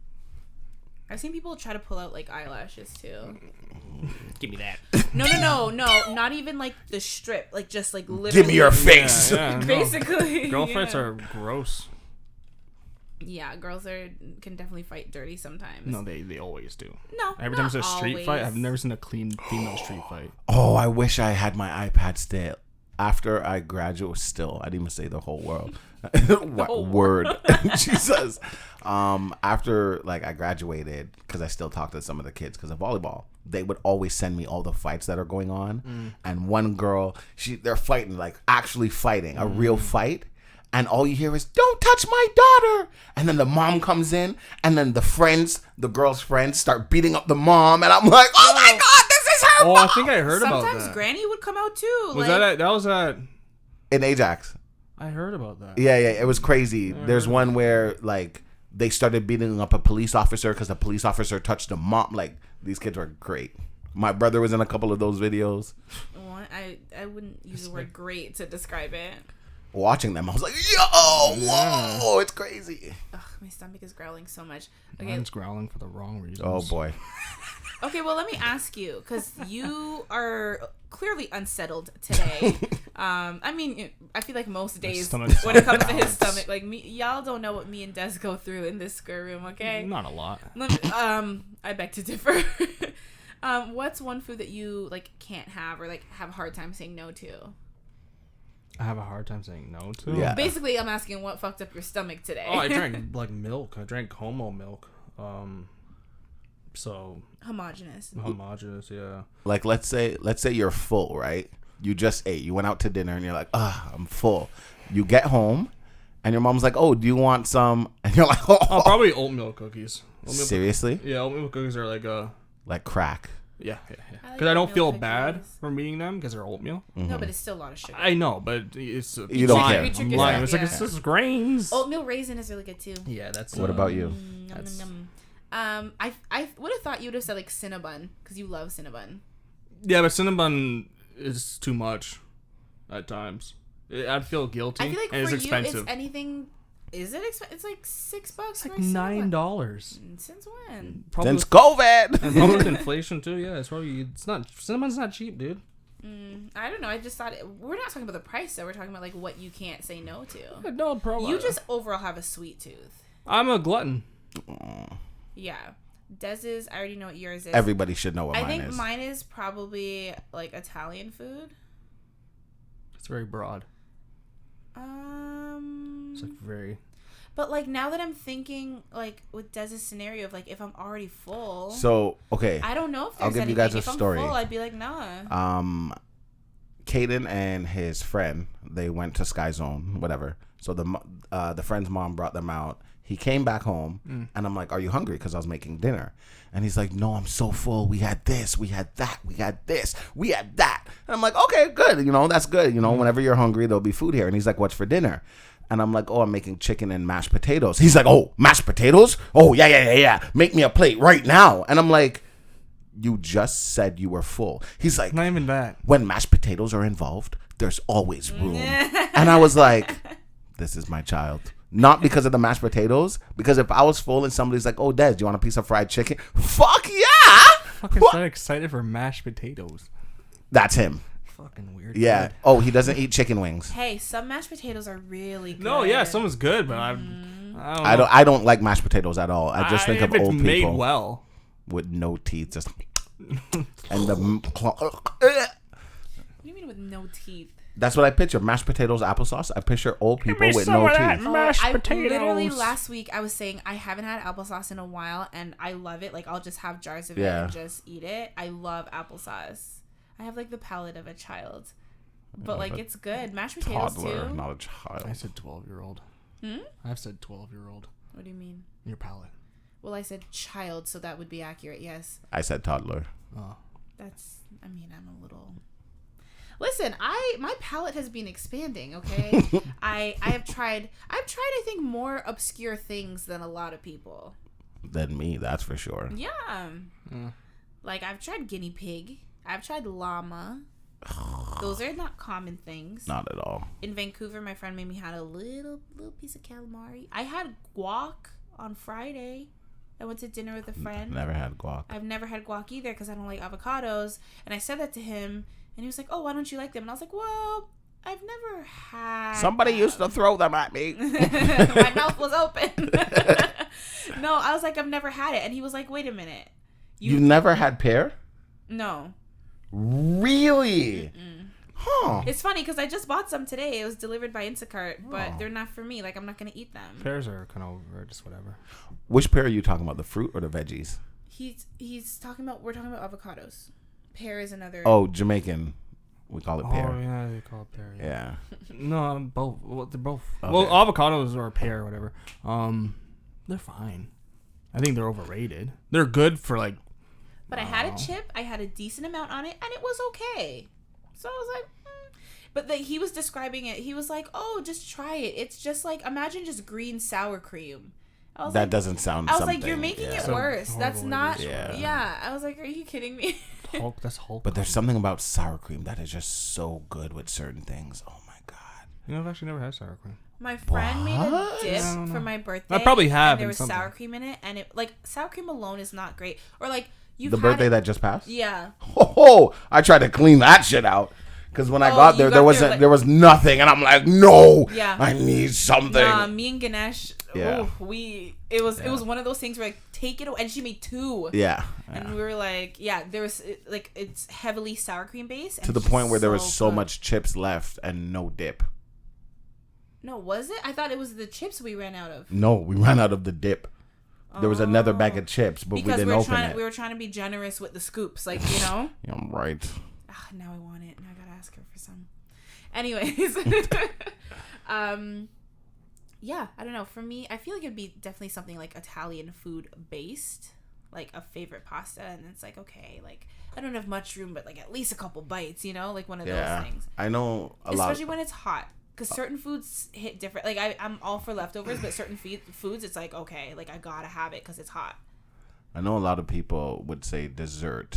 I've seen people try to pull out like eyelashes too. Give me that. No. Not even like the strip. Like just like literally. Give me your face. Yeah, basically. Girl fights are gross. Yeah, girls can definitely fight dirty sometimes. No, they always do. No, every time it's a street fight, I've never seen a clean female street fight. Oh, I wish I had my iPad still. After I graduate, I didn't even say the whole world. What word? Jesus. After like I graduated, because I still talk to some of the kids because of volleyball, they would always send me all the fights that are going on. And one girl, they're fighting, like actually fighting, a real fight. And all you hear is, don't touch my daughter. And then the mom comes in. And then the girl's friends start beating up the mom. And I'm like, oh my God, this is her mom. I think I heard about that. Sometimes Granny would come out too. Was that was at... In Ajax. I heard about that. Yeah, it was crazy. There's one where like they started beating up a police officer because the police officer touched the mom. Like, these kids were great. My brother was in a couple of those videos. Well, I wouldn't use the word great to describe it. Watching them, I was like, yo, whoa, it's crazy. Ugh, my stomach is growling so much. Okay. Mine's growling for the wrong reasons. Oh boy. Okay, well, let me ask you, because you are clearly unsettled today. I mean, I feel like most days when it comes to his stomach, like y'all don't know what me and Des go through in this square room, okay? Not a lot. I beg to differ. What's one food that you like can't have or like have a hard time saying no to? I have a hard time saying no to. Yeah. Basically, I'm asking what fucked up your stomach today. Oh, I drank like milk. I drank Como milk. So homogenous, yeah. Like let's say you're full, right? You just ate. You went out to dinner and you're like, I'm full. You get home and your mom's like, oh, do you want some? And you're like, oh, probably oatmeal cookies. Seriously? Yeah, oatmeal cookies are like crack. Yeah. Like Because I don't feel cookies. bad from eating them because they're oatmeal. No, but it's still a lot of sugar. I know, but it's You don't care. You trick I'm yourself, lying. It's like yeah. it's just grains. Oatmeal raisin is really good too. Yeah, that's. What about you? I would have thought you would have said like Cinnabon because you love Cinnabon. Yeah, but Cinnabon is too much at times. I'd feel guilty. I feel like and for it's you, expensive. it's anything. Is it expensive? It's like $6. It's like for a Cinnabon. $9. Since when? Probably Since COVID. and probably with inflation too. Yeah, it's probably Cinnabon's not cheap, dude. I don't know. I just thought we're not talking about the price though. We're talking about like what you can't say no to. No problem. You just overall have a sweet tooth. I'm a glutton. Yeah. Dez's, I already know what yours is. Everybody should know what I mine think is. mine is probably like Italian food. It's very broad. It's like very. But like now that I'm thinking like with Dez's scenario of like if I'm already full. So okay, I don't know if there's I'll give anything. you guys a if story. I'm full, I'd be like nah. Caden and his friend, they went to Sky Zone, whatever. So the friend's mom brought them out. He came back home, and I'm like, "Are you hungry?" Because I was making dinner, and he's like, "No, I'm so full. We had this, we had that, we had this, we had that." And I'm like, "Okay, good. You know, that's good. You know, whenever you're hungry, there'll be food here." And he's like, "What's for dinner?" And I'm like, "Oh, I'm making chicken and mashed potatoes." He's like, "Oh, mashed potatoes? Oh, yeah. Make me a plate right now." And I'm like, "You just said you were full." He's like, Not even that. "When mashed potatoes are involved, there's always room." And I was like, this is my child. Not because of the mashed potatoes, because if I was full and somebody's like, "Oh, Des, do you want a piece of fried chicken?" Fuck yeah! Fucking so excited for mashed potatoes. That's him. Fucking weird. Yeah. Kid. Oh, he doesn't eat chicken wings. Hey, some mashed potatoes are really good. No, yeah, someone's good, but I don't know. I don't like mashed potatoes at all. I just think of if it's old made people well. with no teeth, just and the. What do you mean with no teeth? That's what I picture. Mashed potatoes, applesauce. I picture old people with no teeth. Mashed potatoes. Literally last week I was saying I haven't had applesauce in a while and I love it. Like I'll just have jars of it and just eat it. I love applesauce. I have like the palate of a child, but like it's good. Mashed potatoes Toddler, too. not a child. I said 12-year-old. I've said 12-year-old. What do you mean? Your palate. Well, I said child, so that would be accurate. Yes. I said toddler. Oh. That's. I mean, I'm a little. Listen, my palate has been expanding. Okay, I've tried I think more obscure things than a lot of people. Than me, that's for sure. Yeah. Like I've tried guinea pig. I've tried llama. Those are not common things. Not at all. In Vancouver, my friend made me had a little piece of calamari. I had guac on Friday. I went to dinner with a friend. Never had guac. I've never had guac either because I don't like avocados. And I said that to him, and he was like, "Oh, why don't you like them?" And I was like, "Well, I've never had." Somebody used to throw them at me. My mouth was open. No, I was like, "I've never had it," and he was like, "Wait a minute, You've never had pear? No." Really? Huh. It's funny because I just bought some today. It was delivered by Instacart, but they're not for me. Like I'm not gonna eat them. Pears are kind of over, just whatever. Which pear are you talking about? The fruit or the veggies? He's talking about. We're talking about avocados. Pear is another. Oh, Jamaican. We call it pear. Oh yeah, they call it pear. Yeah. No, both. Well, they're both. Okay. Well, avocados or pear or whatever. They're fine. I think they're overrated. They're good for like. But I had a chip. I had a decent amount on it, and it was okay. So I was like, But he was describing it. He was like, "Oh, just try it. It's just like imagine just green sour cream." I was That like, doesn't sound. I was something. like, "You're making it So worse. That's horrible not." it is. Yeah. I was like, "Are you kidding me?" Hulk. That's Hulk. But there's something about sour cream that is just so good with certain things. Oh my god. You know, I've actually never had sour cream. My friend made a dip for my birthday. I probably have. And there was sour cream in it, and it like sour cream alone is not great. Or like the birthday that just passed. Yeah. Oh, I tried to clean that shit out because when I got there, there was nothing, and I'm like, no, I need something. Me and Ganesh, it was one of those things where like take it away, and she made 2. Yeah. And we were like, there was like it's heavily sour cream based to the point where there was so much chips left and no dip. No, was it? I thought it was the chips we ran out of. No, we ran out of the dip. There was another bag of chips, but we didn't open it. We were trying to be generous with the scoops, like, you know? Yeah, I'm right. Now I want it. Now I gotta ask her for some. Anyways. Yeah, I don't know. For me, I feel like it'd be definitely something like Italian food based. Like a favorite pasta, and it's like, okay, like I don't have much room, but like at least a couple bites, you know? Like one of those things. I know especially when it's hot. Because certain foods hit different. Like, I'm all for leftovers, but certain foods, it's like, okay, like, I gotta have it because it's hot. I know a lot of people would say dessert,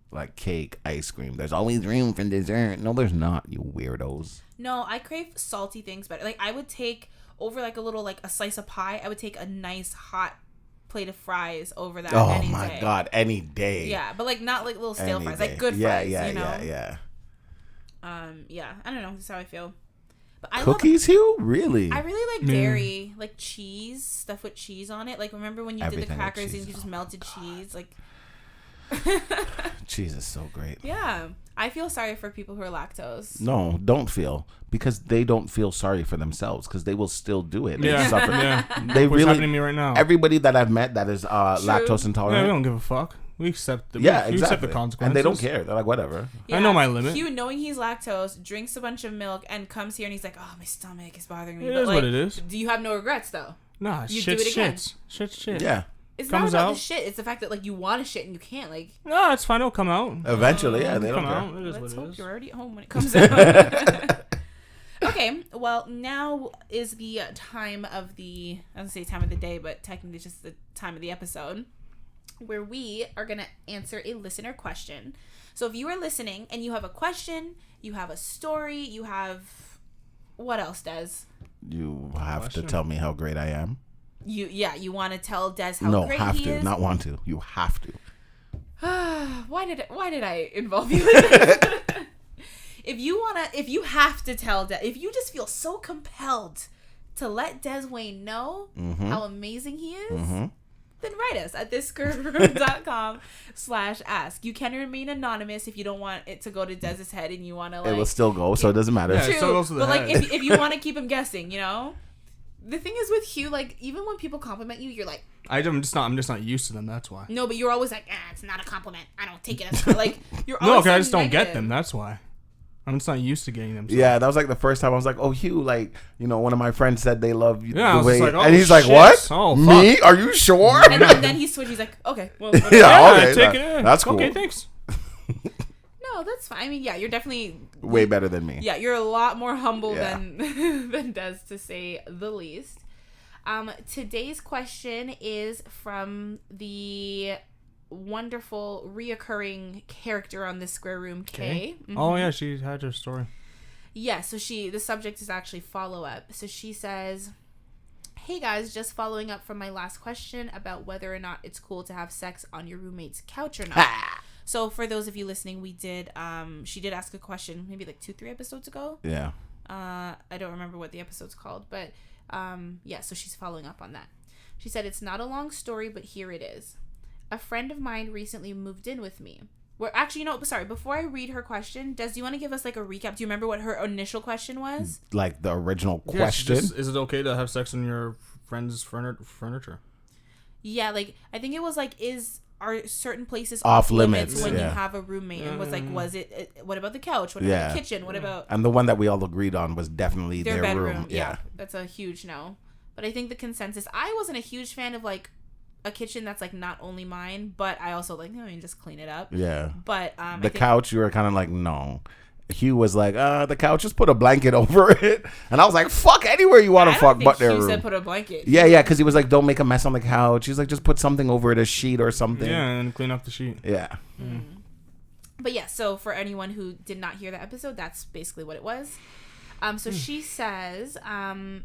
like cake, ice cream. There's always room for dessert. No, there's not, you weirdos. No, I crave salty things better. Like, I would take over, like, a slice of pie, I would take a nice hot plate of fries over that any day. Oh, my God, any day. Yeah, but, like, not, like, little stale fries. Like, good fries, you know? Yeah. I don't know. That's how I feel. But cookies, Hugh? Really? I really like dairy, like cheese, stuff with cheese on it. Like, remember when you did the crackers and you just melted cheese? Like, cheese is so great. Yeah. I feel sorry for people who are lactose. No, don't feel. Because they don't feel sorry for themselves because they will still do it. They suffer. They What's happening to me right now? Everybody that I've met that is lactose intolerant. Yeah, we don't give a fuck. We accept the exactly. consequences. And they don't care. They're like, whatever. Yeah. I know my limit. Hugh, knowing he's lactose, drinks a bunch of milk and comes here and he's like, oh, my stomach is bothering me. It is what it is. Do you have no regrets, though? Nah, you do it again. Shit. Yeah. It's not about the shit. It's the fact that, like, you want to shit and you can't, like... No, it's fine. It'll come out. Eventually, they don't care. Out. It is Let's what it hope is. you're already at home when it comes out. Okay, well, now is the time of the... I was going to say time of the day, but technically it's just the time of the episode, where we are going to answer a listener question. So if you are listening and you have a question, you have a story, you have... What else, Des? You have to tell me how great I am. You want to tell Des how great he is? No, have to, not want to. You have to. Why did I involve you in this? If you have to tell Des, if you just feel so compelled to let Deswayne know how amazing he is, then write us at thisgirlroom.com/ask. You can remain anonymous if you don't want it to go to Des's head and you want to, like... It will still go, so it doesn't matter. Yeah, it still goes to the head. Like, if you want to keep him guessing, you know? The thing is with Hugh, like, even when people compliment you, you're like... I'm just not used to them, that's why. No, but you're always like, it's not a compliment. I don't take it as... Like, you're always... No, because I just don't get them, that's why. I'm just not used to getting them. So. Yeah, that was like the first time I was like, oh, Hugh, like, you know, one of my friends said they love you. Yeah, the way, like, oh, and he's shit. like, what? Oh, me? Fuck. Are you sure? And then he switched. He's like, okay, well, okay. Okay, take it. That's cool. Okay, thanks. No, that's fine. I mean, yeah, you're definitely way better than me. Yeah, you're a lot more humble than Des, to say the least. Today's question is from the wonderful reoccurring character on this square room, Kay. Oh yeah, she had her story. Yeah, so the subject is actually follow-up. So she says, hey guys, just following up from my last question about whether or not it's cool to have sex on your roommate's couch or not. So for those of you listening, she did ask a question maybe like 2-3 episodes ago. Yeah. I don't remember what the episode's called, but so she's following up on that. She said, it's not a long story, but here it is. A friend of mine recently moved in with me. Before I read her question, do you want to give us like a recap? Do you remember what her initial question was? Like the original question? Is it okay to have sex on your friend's furniture? Yeah, like, I think it was like, are certain places off limits when you have a roommate? And was what about the couch? What about the kitchen? What about... And the one that we all agreed on was definitely their bedroom. room. Yeah, that's a huge no. But I think the consensus, I wasn't a huge fan of like a kitchen that's like not only mine, but I also like, just clean it up. Yeah. But the couch, you were kind of like, no. Hugh was like, the couch, just put a blanket over it. And I was like, fuck anywhere you want to fuck but their room. Hugh said put a blanket. Yeah, because he was like, don't make a mess on the couch. He's like, just put something over it, a sheet or something. Yeah, and clean up the sheet. Yeah. But yeah, so for anyone who did not hear the episode, that's basically what it was. So she says,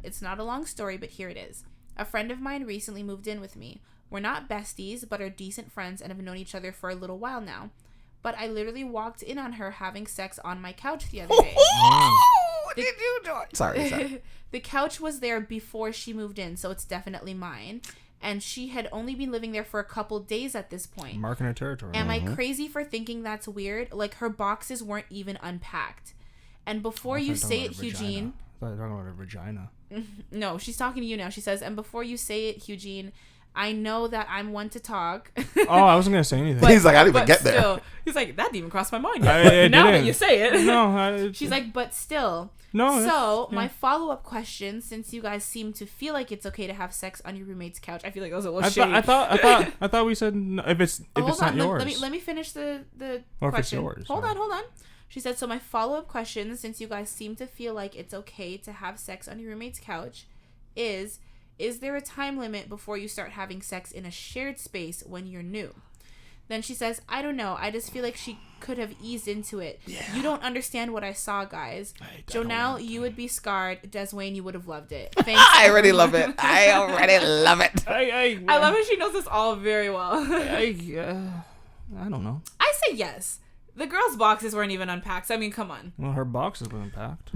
it's not a long story, but here it is. A friend of mine recently moved in with me. We're not besties, but are decent friends and have known each other for a little while now. But I literally walked in on her having sex on my couch the other day. What did you do? Sorry. The couch was there before she moved in, so it's definitely mine. And she had only been living there for a couple days at this point. Marking her territory. Am I crazy for thinking that's weird? Like, her boxes weren't even unpacked. And before you say it, Hugh-Gene... I thought you were talking about her vagina. No, she's talking to you now. She says, and before you say it, Hugh-Gene, I know that I'm one to talk. I wasn't going to say anything. But, he's like, I didn't even get still, there. He's like, that didn't even cross my mind yet. Now that you say it. No. She's like, but still. No. So, my follow-up question, since you guys seem to feel like it's okay to have sex on your roommate's couch, I feel like that was a little shady. I thought we said no, if it's not yours. Let me finish the or question. If it's yours. Hold on. She said, so my follow-up question, since you guys seem to feel like it's okay to have sex on your roommate's couch, is there a time limit before you start having sex in a shared space when you're new? Then she says, I don't know. I just feel like she could have eased into it. Yeah. You don't understand what I saw, guys. Jonel, you would be scarred. Deswayne, you would have loved it. Thanks. I already love it. I love it. I love it. She knows this all very well. I don't know. I say yes. The girl's boxes weren't even unpacked. So, I mean, come on. Well, her boxes were unpacked.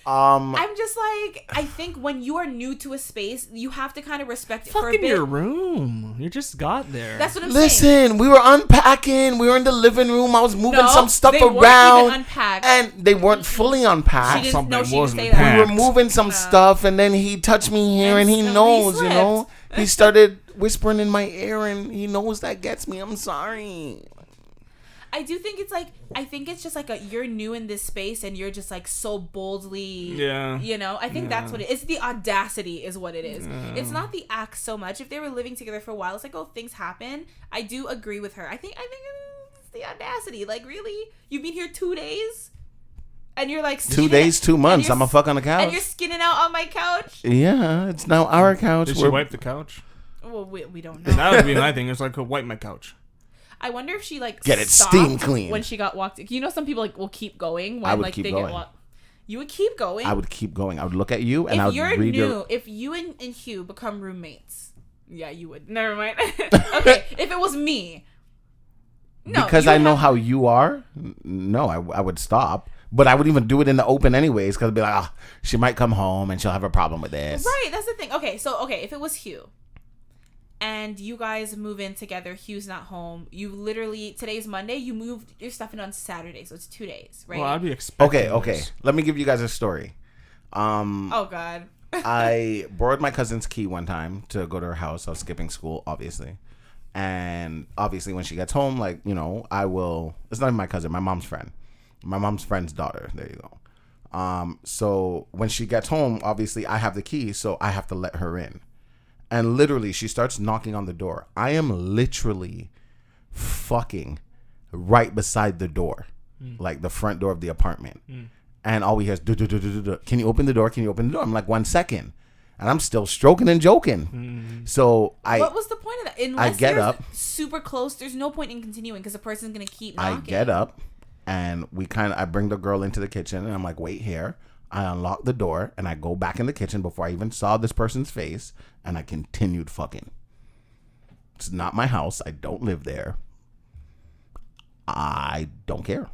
I'm just like, I think when you are new to a space, you have to kind of respect it for a bit. Your room. You just got there. That's what I'm saying. Listen, we were unpacking. We were in the living room. I was moving some stuff they around. Weren't even unpacked. And they weren't fully unpacked. She didn't say that. We were moving some stuff, and then he touched me here, and he knows, you know. He started whispering in my ear, and he knows that gets me. I'm sorry. I do think it's like, I think it's just like you're new in this space and you're just like so boldly, you know, I think that's what it is. It's the audacity is what it is. It's not the act so much. If they were living together for a while, it's like, oh, things happen. I do agree with her. I think it's the audacity. Like, really? You've been here 2 days? And you're like 2 days, 2 months. I'm a fuck on the couch. And you're skinning out on my couch? Yeah, it's now our couch. Did she wipe the couch? Well, we don't know. That would be my thing. It's like, wipe my couch. I wonder if she like get it steam clean when she got walked. You know, some people like will keep going when I would like keep they going. get walked. You would keep going. I would keep going. I would look at you and I would read your... If you and Hugh become roommates, yeah, you would. Never mind. Okay, if it was me, no, because I know how you are. No, I would stop. But I would even do it in the open anyways, because I'd be like, she might come home and she'll have a problem with this. Right, that's the thing. Okay, if it was Hugh. And you guys move in together. Hugh's not home. You literally, today's Monday. You moved your stuff in on Saturday, so it's 2 days, right? Well, I'd be expecting. Okay. Let me give you guys a story. Oh God. I borrowed my cousin's key one time to go to her house. I was skipping school, obviously, and obviously when she gets home, like, you know, I will. It's not even my cousin, my mom's friend, my mom's friend's daughter. There you go. So when she gets home, obviously I have the key, so I have to let her in. And literally, she starts knocking on the door. I am literally fucking right beside the door, like the front door of the apartment. And all we hear is, can you open the door? Can you open the door? I'm like, 1 second. And I'm still stroking and joking. So what was the point of that? I get up. Super close. There's no point in continuing because the person's going to keep knocking. I get up and I bring the girl into the kitchen and I'm like, wait here. I unlock the door and I go back in the kitchen before I even saw this person's face, and I continued fucking. It's not my house. I don't live there. I don't care.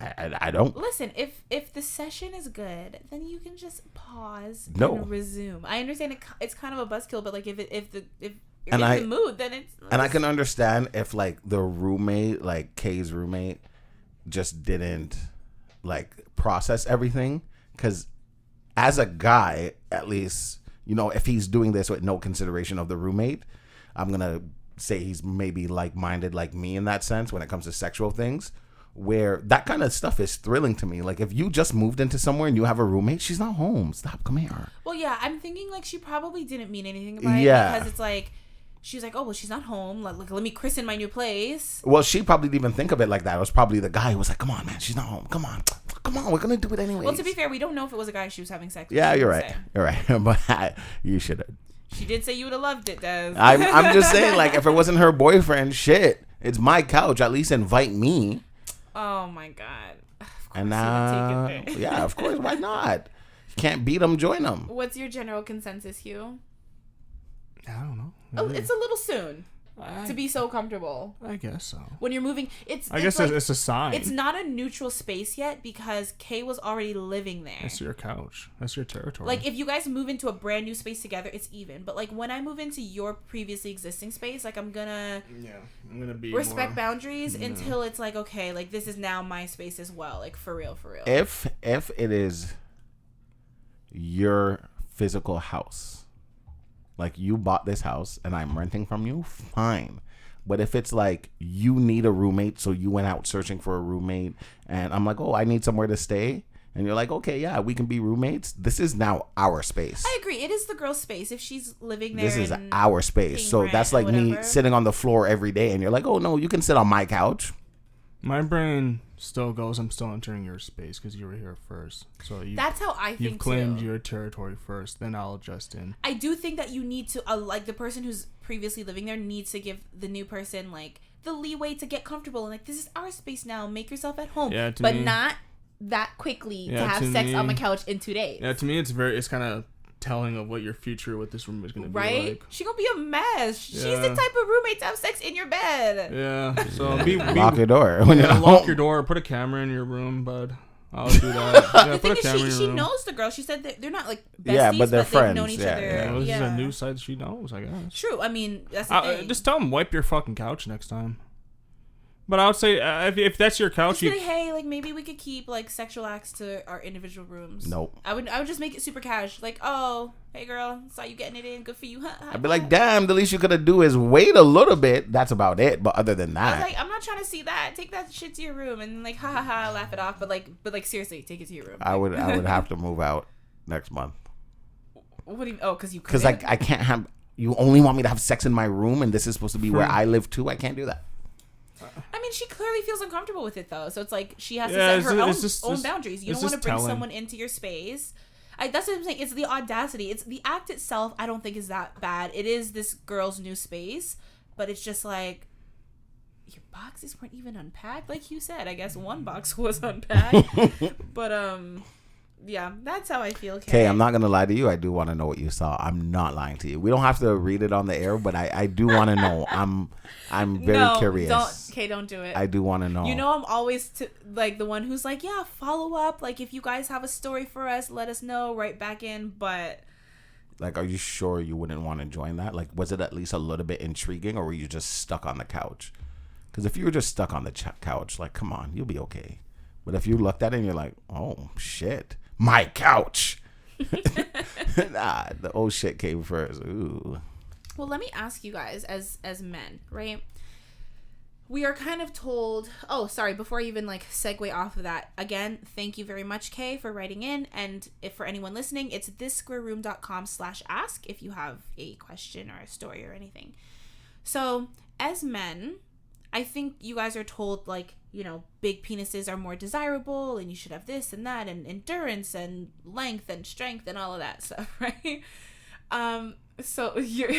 I don't. Listen, if the session is good, then you can just pause and resume. I understand it's kind of a buzzkill, but like if you're in the mood, then it's. And I can understand if like the roommate, like Kay's roommate, just didn't like process everything, because as a guy, at least, you know, if he's doing this with no consideration of the roommate, I'm gonna say he's maybe like-minded like me in that sense when it comes to sexual things, where that kind of stuff is thrilling to me. Like, if you just moved into somewhere and you have a roommate, she's not home, stop, come here. Well, yeah, I'm thinking like she probably didn't mean anything about it, because it's like she was like, oh, well, she's not home. Like, let me christen my new place. Well, she probably didn't even think of it like that. It was probably the guy who was like, come on, man, she's not home. Come on, we're going to do it anyway. Well, to be fair, we don't know if it was a guy she was having sex with. Yeah, you're right. You're right. But you should have. She did say you would have loved it, Des. I'm just saying, like, if it wasn't her boyfriend, shit, it's my couch. At least invite me. Oh, my God. And yeah, of course, why not? You can't beat them, join them. What's your general consensus, Hugh? I don't know. Oh, it's a little soon to be so comfortable. I guess so. When you're moving, I guess like, it's a sign. It's not a neutral space yet because Kay was already living there. That's your couch. That's your territory. Like, if you guys move into a brand new space together, it's even. But, like, when I move into your previously existing space, like, I'm gonna be respect boundaries until it's like, okay, like, this is now my space as well. Like, for real. If it is your physical house, like, you bought this house and I'm renting from you, fine. But if it's like you need a roommate, so you went out searching for a roommate, and I'm like, oh, I need somewhere to stay, and you're like, okay, yeah, we can be roommates. This is now our space. I agree. It is the girl's space if she's living there. This is our space. So that's like me sitting on the floor every day, and you're like, oh no, you can sit on my couch. My brain still goes, I'm still entering your space because you were here first. So that's how I think. You've claimed your territory first, then I'll adjust in. I do think that you need to, like, the person who's previously living there needs to give the new person, like, the leeway to get comfortable and, like, this is our space now. Make yourself at home. Yeah, but not that quickly to have sex on my couch in 2 days. Yeah, to me, it's kind of telling of what your future with this room is going to be like. She gonna be a mess. Yeah. She's the type of roommate to have sex in your bed. Yeah. So lock your door. Lock your door. Put a camera in your room, bud. I'll do that. Yeah, the thing is, she knows the girl. She said that they're not like besties, yeah, but they're friends. They've known each other. Yeah. This is a new side she knows, I guess. True. I mean, that's the thing. Just tell them, wipe your fucking couch next time. But I would say if that's your couch, just be like, hey, like, maybe we could keep like sexual acts to our individual rooms. Nope. I would just make it super cash. Like, oh, hey girl, saw you getting it in. Good for you. I'd be like, damn, the least you could do is wait a little bit. That's about it. But other than that, I was like, I'm not trying to see that. Take that shit to your room and like, ha ha ha, laugh it off. But like seriously, take it to your room. I would have to move out next month. What do you? Oh, because I can't have. You only want me to have sex in my room, and this is supposed to be where I live too. I can't do that. I mean, she clearly feels uncomfortable with it, though. So it's like she has to set her own boundaries. You don't want to bring someone into your space. That's what I'm saying. It's the audacity. It's the act itself. I don't think is that bad. It is this girl's new space, but it's just like your boxes weren't even unpacked, like you said. I guess one box was unpacked, but yeah, that's how I feel. Okay, I'm not gonna lie to you. I do want to know what you saw. I'm not lying to you. We don't have to read it on the air, but I do want to know. I'm very curious. Don't do it. I do want to know. You know, I'm always like the one who's like, yeah, follow up. Like, if you guys have a story for us, let us know. Right back in. But like, are you sure you wouldn't want to join that? Like, was it at least a little bit intriguing, or were you just stuck on the couch? Because if you were just stuck on the couch, like, come on, you'll be okay. But if you looked at it and you're like, oh shit, my couch. Nah, the old shit came first. Ooh. Well, let me ask you guys, as men, right? We are kind of told. Oh, sorry. Before I even like segue off of that, again, thank you very much, Kay, for writing in. And if for anyone listening, it's thissquareroom.com/ask if you have a question or a story or anything. So, as men, I think you guys are told, like, you know, big penises are more desirable and you should have this and that and endurance and length and strength and all of that stuff, right? So you're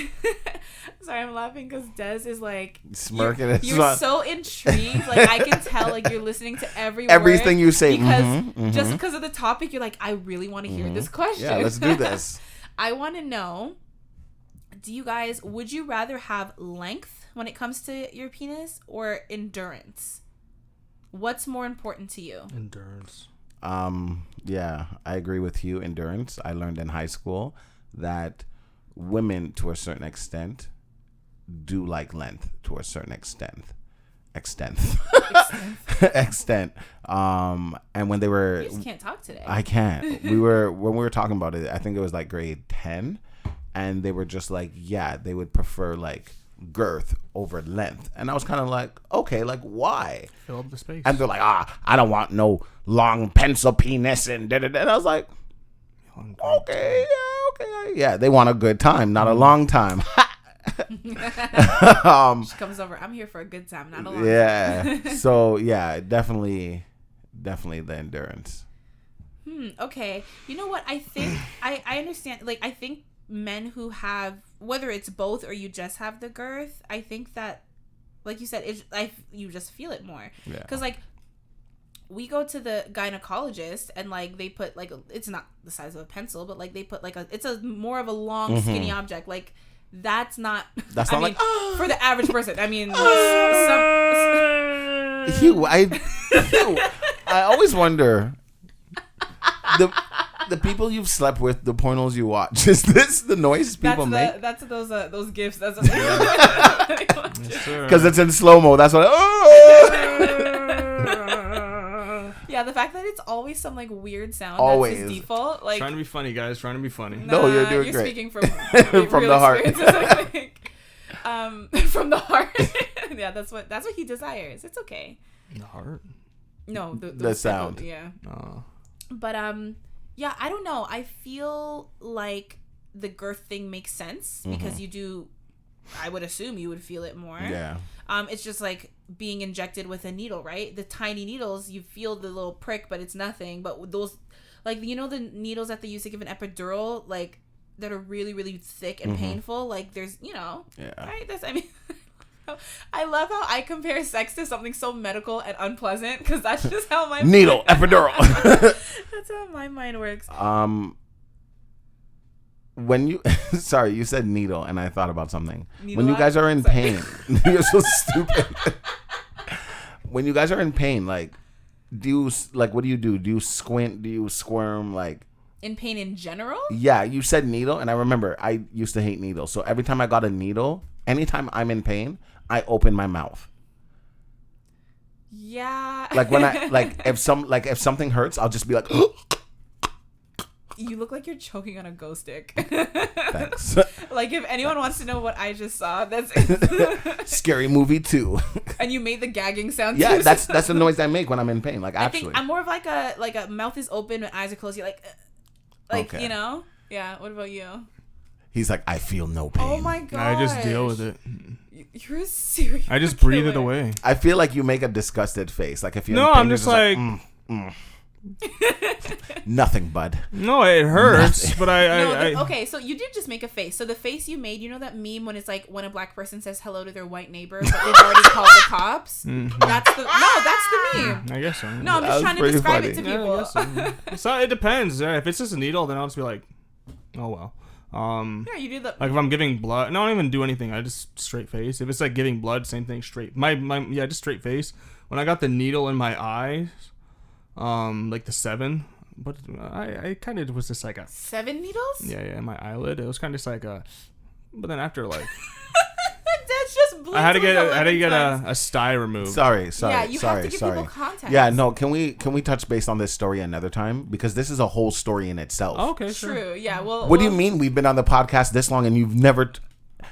sorry, I'm laughing because Des is like smirking. You're so intrigued. Like, I can tell, like, you're listening to everything word you say because just because of the topic, you're like, I really want to hear this question. Yeah, let's do this. I want to know, would you rather have length when it comes to your penis or endurance? What's more important to you? Endurance. Yeah, I agree with you. Endurance. I learned in high school that women, to a certain extent, do like length to a certain extent. And when they were, you just can't talk today. I can't. When we were talking about it, I think it was like grade 10, and they were just like, yeah, they would prefer like girth over length. And I was kind of like, okay, like, why? Fill up the space. And they're like, I don't want no long pencil penis and da da da. And I was like, okay, yeah, they want a good time, not a long time. She comes over, I'm here for a good time, not a long time. Yeah. So yeah, definitely the endurance. Okay. You know what? I think I understand. Like, I think men who have, whether it's both or you just have the girth, I think that, like you said, you just feel it more. Yeah. Because, like, we go to the gynecologist and like they put like it's not the size of a pencil, but like they put like it's a more of a long skinny object. Like that's not like for the average person. I mean, Hugh, I always wonder the people you've slept with, the pornos you watch. Is this the noise people make? That's those gifts. That's because it's in slow mo. That's what. Yeah, the fact that it's always some like weird sound. Always. That's his default. Like trying to be funny, guys. Trying to be funny. No, you're doing you're great. Speaking from from the heart. I think. From the heart. Yeah, that's what he desires. It's okay. The heart. No, the sound. Yeah. Oh. But yeah, I don't know. I feel like the girth thing makes sense because you do. I would assume you would feel it more. Yeah. It's just like being injected with a needle, right? The tiny needles, you feel the little prick, but it's nothing. But those, like, you know, the needles that they use to give an epidural, like, that are really, really thick and painful. Like, there's, you know, right? I love how I compare sex to something so medical and unpleasant because that's just how my needle epidural. That's how my mind works. When you sorry, you said needle and I thought about something. Needle when you guys are in pain, you're so stupid. When you guys are in pain, like, what do you do? Do you squint? Do you squirm? Like, in pain in general? Yeah, you said needle, and I remember I used to hate needles. So every time I got a needle, anytime I'm in pain, I open my mouth. Yeah. Like when if something hurts, I'll just be like. You look like you're choking on a ghost stick. Thanks. Like, if anyone wants to know what I just saw, that's Scary Movie 2. And you made the gagging sound. Yeah, too, that's the noise I make when I'm in pain. Like, actually, I think I'm more of like a mouth is open, but eyes are closed. You're like okay. You know. Yeah. What about you? He's like, I feel no pain. Oh my god. I just deal with it. You're a serious. I just breathe it away. I feel like you make a disgusted face. Like if you're no, in pain, I'm just like. Nothing, bud. No, it hurts, Nothing. but okay, so you did just make a face. So the face you made, you know that meme when it's like when a black person says hello to their white neighbor, but they've already called the cops. That's the meme. I guess so. No, I'm just trying to describe it to people. Yeah, I guess so. It depends. If it's just a needle, then I'll just be like, oh well. Yeah, you do the like if I'm giving blood. No, I don't even do anything. I just straight face. If it's like giving blood, same thing. Straight. Just straight face. When I got the needle in my eyes. Like the 7, but I kind of was just like a 7 needles. Yeah, my eyelid. It was kind of just like a, but then after like, that's just. I had to get a sty removed. Sorry. Yeah, you have to give people context. Yeah, no. Can we touch base on this story another time because this is a whole story in itself. Oh, okay, true. Sure. Yeah. Well. What do you mean we've been on the podcast this long and you've never?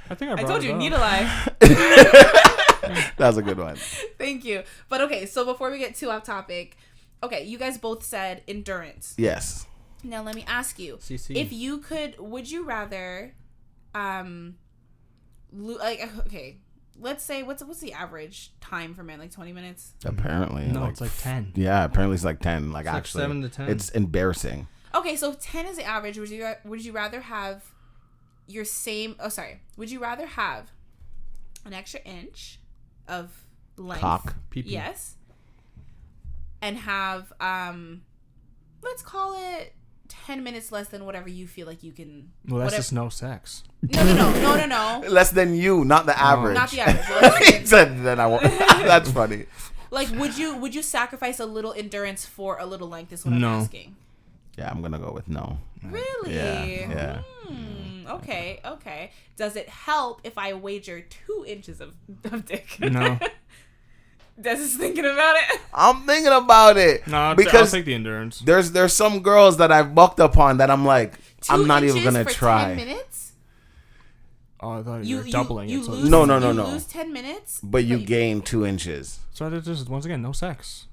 I think I told you needle eye. That was a good one. Thank you. But okay, so before we get too off topic. Okay, you guys both said endurance. Yes. Now let me ask you: CC. If you could, would you rather, okay, let's say what's the average time for men? Like 20 minutes? Apparently, no, it's like 10. Yeah, apparently it's like 10. Like it's actually, like 7 to 10. It's embarrassing. Okay, so 10 is the average. Would you rather have your same? Oh, sorry. Would you rather have an extra inch of length? Cock. Pee-pee. Yes. And have, let's call it 10 minutes less than whatever you feel like you can. Well, that's just no sex. No. Less than you, not the average. Not the average. He said then I won't. That's funny. Like, would you sacrifice a little endurance for a little length? Is what I'm asking. Yeah, I'm gonna go with no. Really? Yeah. Okay. Does it help if I wager 2 inches of dick? No. Des is thinking about it. I'm thinking about it. No, because I'll take the endurance. There's some girls that I've bucked upon that I'm like, 2 I'm not even inches gonna for try. 10 minutes? Oh, I thought you were doubling it. No. You lose 10 minutes, but you gain 2 inches. So there's just once again no sex.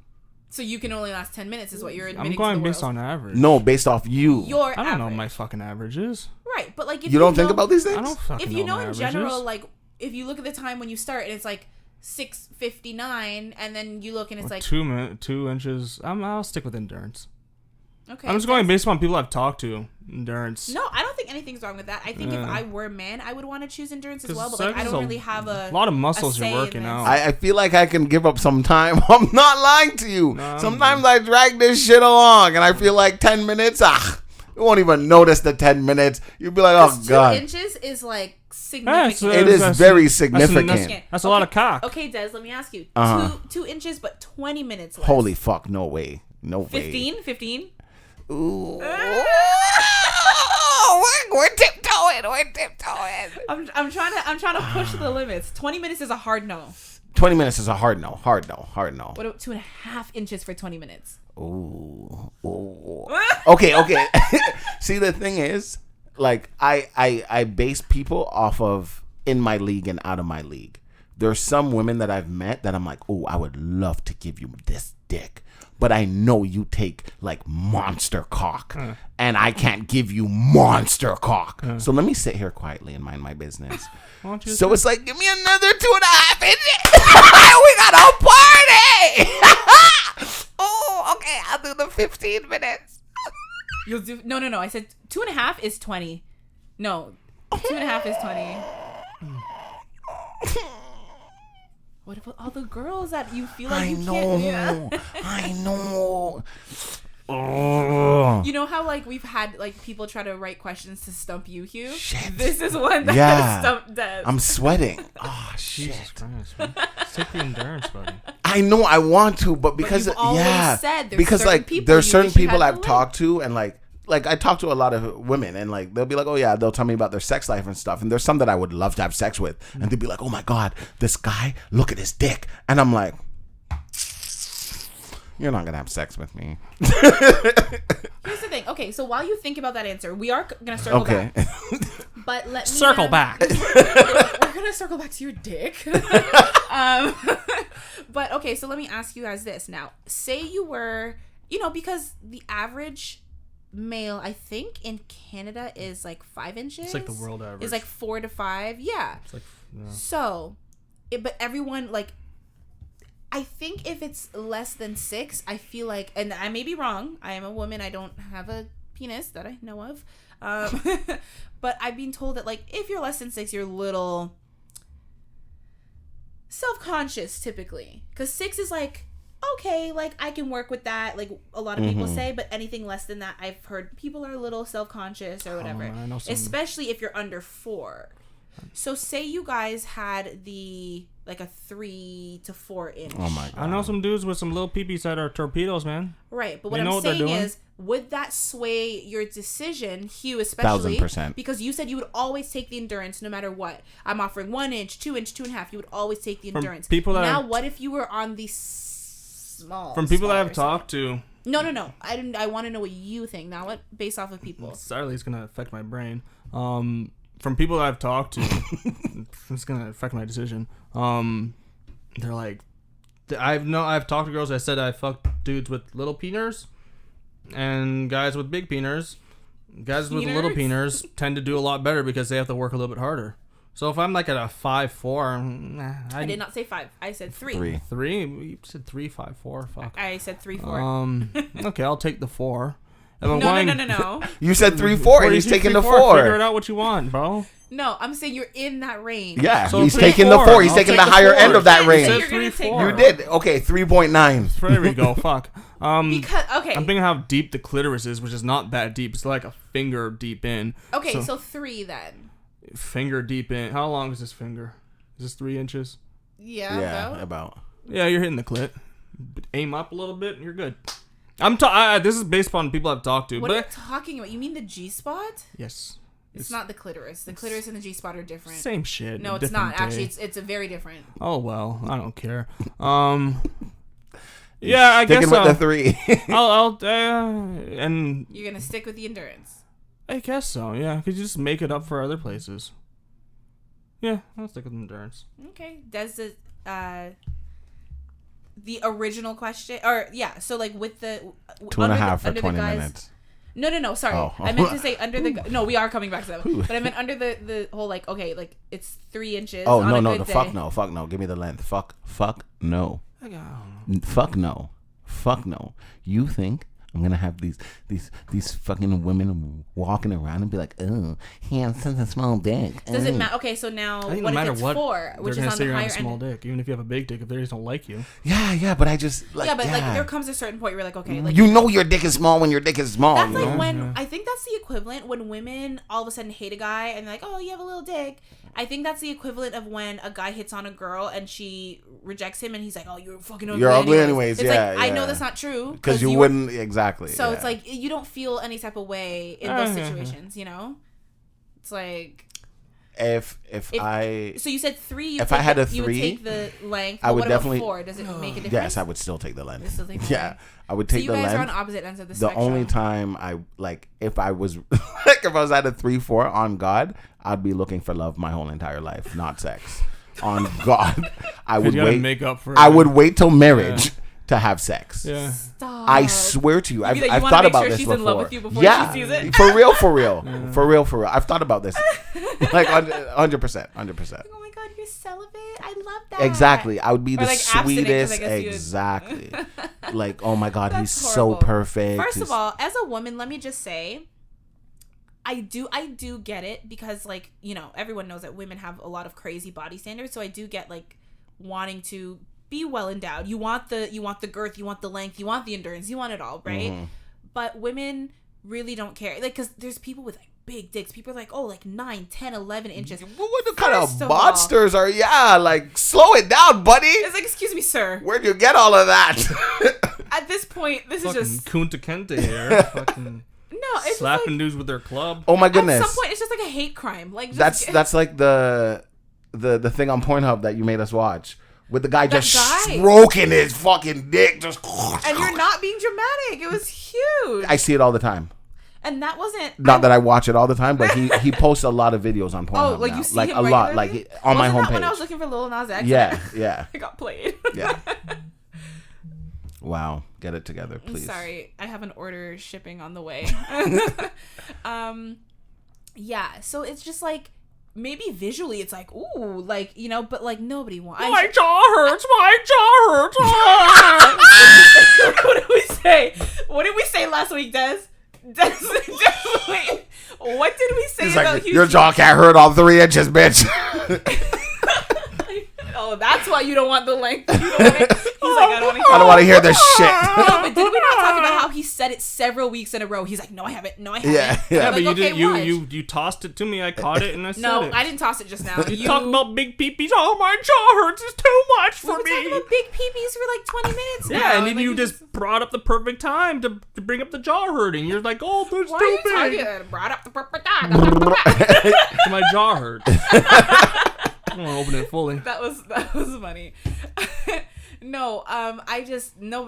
So you can only last 10 minutes, is what you're admitting. I'm going to the based world. on average. No, based off you. Your I don't know average. my fucking averages. Right, but like if you don't think about these things. I don't fucking if you know my in averages. general, like if you look at the time when you start and it's like 6:59, and then you look and it's like 2 inches. I'll stick with endurance. Okay. I'm just going based on people I've talked to. endurance. No, I don't think anything's wrong with that. I think if I were a man, I would want to choose endurance as well. But sex I is don't really have a lot of muscles say you're in working this. out. I feel like I can give up some time. I'm not lying to you. No, Sometimes I drag this shit along, and I feel like 10 minutes. You won't even notice the 10 minutes. You'll be like, oh 2 god. inches is like significant. It is very significant. That's a lot of cock. Okay, Des, let me ask you. Uh-huh. 2 inches, but 20 minutes less. Holy fuck! No way. No way. 15? Ooh. We're tiptoeing. We're tiptoeing. I'm trying to push the limits. 20 minutes is a hard no. 20 minutes is a hard no. Hard no. Hard no. What about 2.5 inches for 20 minutes? Ooh. Okay. See, the thing is, like, I base people off of in my league and out of my league. There's some women that I've met that I'm like, oh, I would love to give you this dick, but I know you take like monster cock, and I can't give you monster cock. So let me sit here quietly and mind my business. So it's like, give me another 2.5 inches. We got a party. Oh, okay. I'll do the 15 minutes. You'll do no. I said 2.5 is 20. No, 2.5 is 20. What about all the girls that you feel like you can't? Yeah. I know. You know how like we've had like people try to write questions to stump you, Hugh? Shit. This is one that stumped Des. I'm sweating. Oh shit. Jesus Christ, man. Take the endurance, buddy. I know I want to, but because you've always said there's because certain like people there's you certain wish you people had I've to talked to, and like I talk to a lot of women, and like they'll be like, oh yeah, they'll tell me about their sex life and stuff, and there's some that I would love to have sex with, and they'll be like, oh my god, this guy, look at his dick, and I'm like, you're not gonna have sex with me. Here's the thing. Okay, so while you think about that answer, we are gonna circle back. But let me Circle back. We're gonna circle back to your dick. But okay, so let me ask you guys this now. Say you were, because the average male, I think in Canada is like 5 inches. It's like the world average. It's like 4 to 5. Yeah. It's like, So, but everyone like. I think if it's less than 6, I feel like, and I may be wrong. I am a woman. I don't have a penis that I know of. But I've been told that like if you're less than 6, you're a little self-conscious typically, because 6 is like, okay, like I can work with that, like a lot of people say, but anything less than that, I've heard people are a little self-conscious or whatever, I know some... especially if you're under 4. So say you guys had the like a 3 to 4 inch. Oh my god! I know some dudes with some little peepees that are torpedoes, man. Right, but what I'm saying is, would that sway your decision, Hugh, especially 1000%? Because you said you would always take the endurance no matter what. I'm offering 1 inch, 2 inch, 2.5. You would always take the endurance. What if you were on the small? From people that I've talked to. No. I want to know what you think. Not what based off of people. Sadly, it's gonna affect my brain. From people that I've talked to, it's gonna affect my decision. They're like, I've talked to girls that said I fucked dudes with little peeners and guys with big peeners. Guys with little peeners tend to do a lot better because they have to work a little bit harder. So if I'm like at a 5'4", I did not say 5. I said 3. 3? You said 3, 5, 4. Fuck. I said 3, 4. Okay, I'll take the 4. No. You said 3, 4. He's taking the 4. Figure it out what you want, bro. No, I'm saying you're in that range. Yeah, so he's taking the 4. He's taking the higher end of that range. You said 3, 4. You did. Okay, 3.9. There we go. Fuck. Because I'm thinking how deep the clitoris is, which is not that deep. It's like a finger deep in. Okay, so 3 then. Finger deep in. How long is this finger? Is this 3 inches? Yeah, about. Yeah, you're hitting the clit. Aim up a little bit, and you're good. This is based upon people I've talked to. What are you talking about? You mean the G-spot? Yes. It's not the clitoris. The clitoris and the G-spot are different. Same shit. No, it's not. Actually, it's a very different. Oh, well. I don't care. Yeah, I guess Sticking with the 3. and... You're going to stick with the endurance. I guess so, yeah. Because you just make it up for other places. Yeah, I'll stick with endurance. Okay. Does the original question... Or, yeah, so, like, with the... 2.5 for 20 minutes. No, sorry. Oh. I meant to say under the... No, we are coming back to that. But I meant under the whole, like, okay, like, it's 3 inches. Oh, on no, a good day. fuck no. Give me the length. Fuck no. Fuck no. You think I'm gonna have these fucking women walking around and be like, oh, he has such a small dick. Does it matter? Okay, so now I think what no if matter it's what, 4, which they're is gonna on say the you're higher on a small end? dick, even if you have a big dick. If they just don't like you. Yeah, but I just like. Yeah, but like there comes a certain point where you're like, okay, like you know your dick is small when your dick is small. that's you like know? when I think that's the equivalent when women all of a sudden hate a guy and they're like, oh, you have a little dick. I think that's the equivalent of when a guy hits on a girl and she rejects him and he's like, oh, you're fucking ugly. You're ugly anyways. It's Yeah, like I know that's not true because you wouldn't exactly. So yeah. it's like you don't feel any type of way in those situations, you know. It's like if I so you said 3. If I had a 3, you would take the length. I would what definitely. About 4? Does it make a difference? Yes, I would still take the length. You still take the Yeah, length? I would take the length. So you guys are on opposite ends of the The spectrum. only time I like if I was like if I was at a 3-4 on God, I'd be looking for love my whole entire life, not sex. On God, I would wait. Make up for I would wait till marriage to have sex. Yeah. Stop. I swear to you, I've you thought about sure this she's before. In love with you before yeah, she sees it? for real, for real. I've thought about this, like 100%. Oh my God, you're celibate. I love that. Exactly, I would be the like abstinent, 'cause I sweetest. guess you would- Exactly, like oh my God, he's That's so horrible. perfect. First of all, as a woman, let me just say, I do get it because like, you know, everyone knows that women have a lot of crazy body standards, so I do get like wanting to be well endowed. You want the girth, you want the length, you want the endurance, you want it all, right? Mm-hmm. But women really don't care, like, because there's people with like big dicks. People are like, oh, like 9, 10, 11 inches. What kind of First of monsters are? Yeah, like slow it down, buddy. It's like, excuse me, sir. Where'd you get all of that? At this point, this Fucking is just Kunta Kinte here. Fucking no. It's slapping just like, dudes with their club. Oh my at goodness. some point, it's just like a hate crime. Like just, That's like the thing on Pornhub that you made us watch with the guy just guy. stroking his fucking dick, just. and you're not being dramatic. It was huge. I see it all the time. And that wasn't Not that I watch it all the time, but he posts a lot of videos on Pornhub. oh, like now. you see like him a lot, regularly? like on my Wasn't that homepage. when I was looking for Lil Nas X? Yeah. I got played. Yeah. Wow, get it together, I'm please. sorry, I have an order shipping on the way. Yeah, so it's just like maybe visually it's like ooh, like, you know, but like nobody wants. My jaw hurts. My jaw hurts. What did we say? What did we say last week, Des? Wait, what did we say He's about like, Hugh? your jaw can't hurt all 3 inches, bitch. Oh, that's why you don't want the length. You don't want it. He's like, I don't want to hear. I don't want to hear this shit. No, but did we not talk about how he said it several weeks in a row? He's like, no, I haven't. No, I haven't. Yeah. Yeah, Like, but you okay, did. watch. You tossed it to me. I caught it and I said No, it. I didn't toss it just now. You talk about big peepees. Oh, my jaw hurts. It's too much for We've been talking me. about big peepees for like 20 minutes now. Yeah, and then Like, you just brought up the perfect time to bring up the jaw hurting. You're like, oh, that's why too are big. you talking? Brought up the My jaw hurts. I don't want to open it fully. That was funny. No, I just no,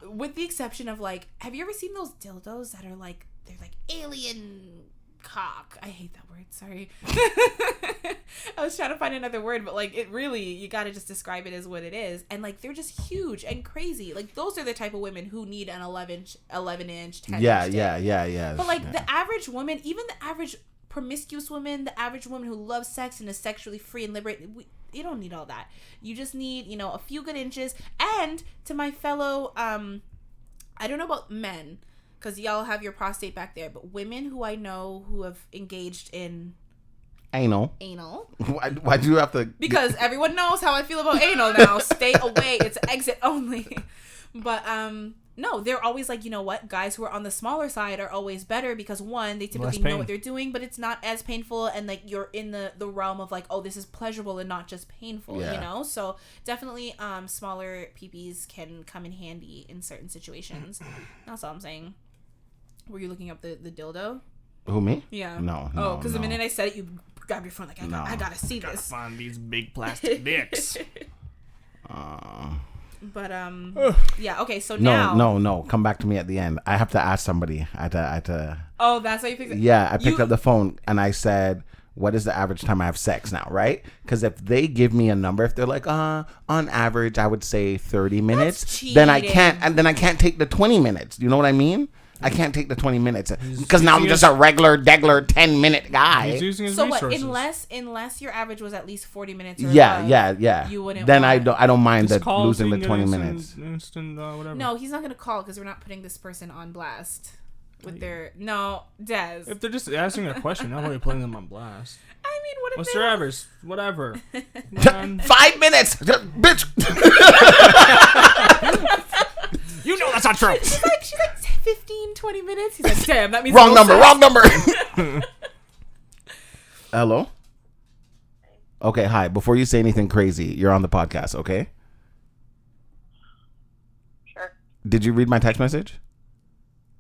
with the exception of like, have you ever seen those dildos that are like, they're like alien cock? I hate that word. Sorry. I was trying to find another word, but like it really, you gotta just describe it as what it is, and like they're just huge and crazy. Like those are the type of women who need an 11-inch, 10-inch dick. Yeah. But like the average woman, even the average promiscuous woman, the average woman who loves sex and is sexually free and liberated, you don't need all that. You just need, you know, a few good inches. And to my fellow, I don't know about men, because y'all have your prostate back there, but women who I know who have engaged in Anal. Why do you have to? Because everyone knows how I feel about anal now. Stay away. It's exit only. But no, they're always like, you know what? Guys who are on the smaller side are always better because one, they typically know what they're doing, but it's not as painful, and like you're in the realm of like, oh, this is pleasurable and not just painful, you know? So definitely smaller peepees can come in handy in certain situations. That's all I'm saying. Were you looking up the dildo? Who, me? Yeah. No. Oh, because the minute I said it, you grabbed your phone like, I gotta see Gotta this. find these big plastic dicks. But yeah, okay, so now No, come back to me at the end. I have to ask somebody. I had to Oh, that's how you picked it? Yeah, I picked up the phone and I said, what is the average time I have sex now, right? Because if they give me a number, if they're like, on average I would say 30 minutes, then I can't take the 20 minutes. You know what I mean? I can't take the 20 minutes because now I'm just a regular 10-minute guy. He's using his So resources. what? Unless your average was at least 40 minutes. Or Yeah, above, yeah. You wouldn't. Then want... I don't mind Just call losing so the you can 20 get minutes. Instant, whatever. No, he's not gonna call because we're not putting this person on blast with their Des. If they're just asking a question, not really putting them on blast. I mean, what if What's they their have- average? Whatever. 5 minutes, bitch. You know that's not true. She's like 15, 20 minutes. He's like, damn, that means Wrong no number. sex. Wrong number. Hello. Okay, hi. Before you say anything crazy, you're on the podcast, okay? Sure. Did you read my text message?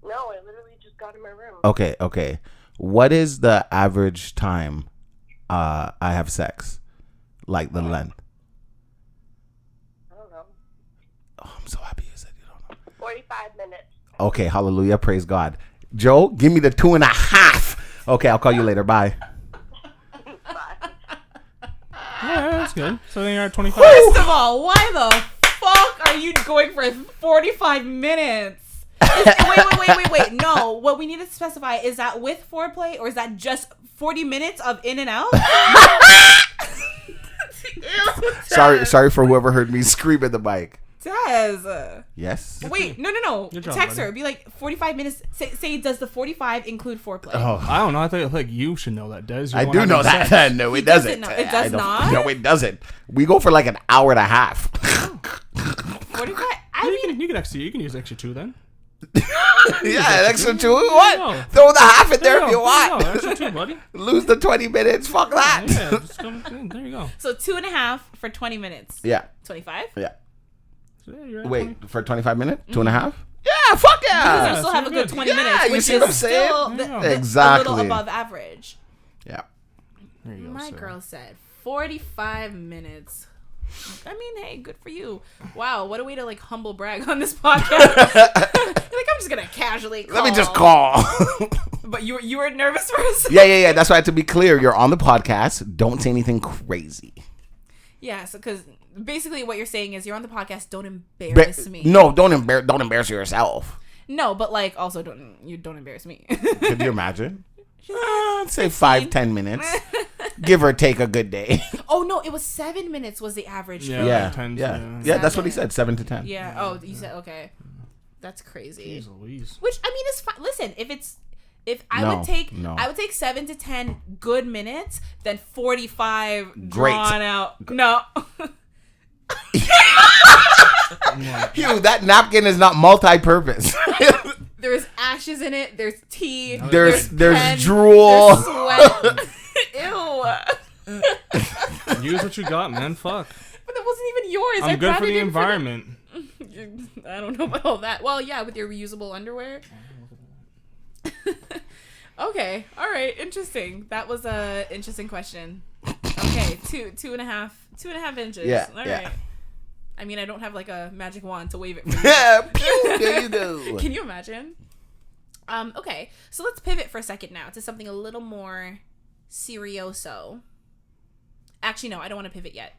No, I literally just got in my room. Okay. What is the average time I have sex? Like the length? I don't know. Oh, I'm so happy you said you don't know. 45 minutes. Okay, hallelujah, praise God. Joe, give me the 2.5. Okay, I'll call you later. Bye. Bye. Yeah, that's good. So then you're at 25. First of all, why the fuck are you going for 45 minutes? Wait. No, what we need to specify is that with foreplay or is that just 40 minutes of in and out? Sorry for whoever heard me scream at the mic. Des. Yes. Wait, no. Good job, Text buddy. her. Be like 45 minutes. Say, does the 45 include foreplay? Oh, I don't know. I thought like you should know that, Des. You're I the do one know having that. sex. No, He it doesn't. doesn't know. It I does don't- not? No, it doesn't. We go for like an hour and a half. 45? I mean, You can use extra 2 then. Yeah, an extra 2. What? No. Throw the half in there if you want. No, extra 2, buddy. Lose the 20 minutes. Fuck that. Yeah, just come, there you go. so 2.5 for 20 minutes. Yeah. 25? Yeah. So, yeah, you're at Wait, 20. for 25 minutes? 2.5? Yeah, fuck Because yeah. you still have a good 20 Yeah, minutes, you which see what I'm is saying? still Yeah. a Exactly. little above average. Yeah. There you go, My sir. girl said 45 minutes. I mean, hey, good for you. Wow, what a way to like humble brag on this podcast. Like, I'm just gonna casually call. Let me just call. But you were nervous first? Yeah. That's why, to be clear, you're on the podcast. Don't say anything crazy. Yeah, so because basically what you're saying is you're on the podcast, don't embarrass me. No, don't embarrass yourself. No, but like also don't embarrass me. Could you imagine? Say 5-10 minutes. Give or take a good day. Oh no, it was 7 minutes was the average. Yeah. Yeah. 10, Yeah. yeah. That's what he said. 7 to 10. Yeah. Oh, you said okay. That's crazy. Jeez Louise. Which I mean is fine. Listen, if I No, would take no. 7 to 10 good minutes than 45 Great. drawn out. No. Hugh, that napkin is not multi-purpose. There's ashes in it. There's tea. There's pen, drool. There's sweat. Ew. Use what you got, man. Fuck. But that wasn't even yours. I'm I good brought for it the in environment. I don't know about all that. Well, yeah, with your reusable underwear. Okay. All right. Interesting. That was a interesting question. Okay. 2.5 inches. Yeah, All yeah. right. I mean, I don't have like a magic wand to wave it for you. Yeah, pew, there you go. Can you imagine? Okay. So let's pivot for a second now to something a little more serioso. Actually, no, I don't want to pivot yet.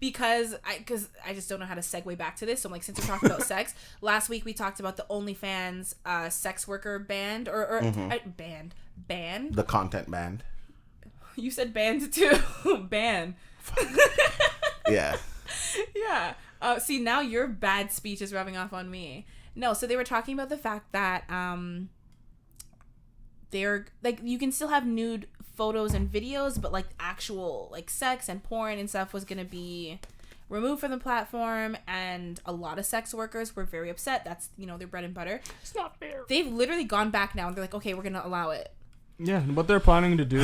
because I just don't know how to segue back to this. So I'm like, since we're talking about sex, last week we talked about the OnlyFans sex worker band or band. The content band. You said band too. Band. Yeah. Yeah. See, now your bad speech is rubbing off on me. No, so they were talking about the fact that they're like, you can still have nude photos and videos, but like actual like sex and porn and stuff was gonna be removed from the platform, and a lot of sex workers were very upset. That's, you know, their bread and butter. It's not fair. They've literally gone back now and they're like, okay, we're gonna allow it. Yeah, what they're planning to do,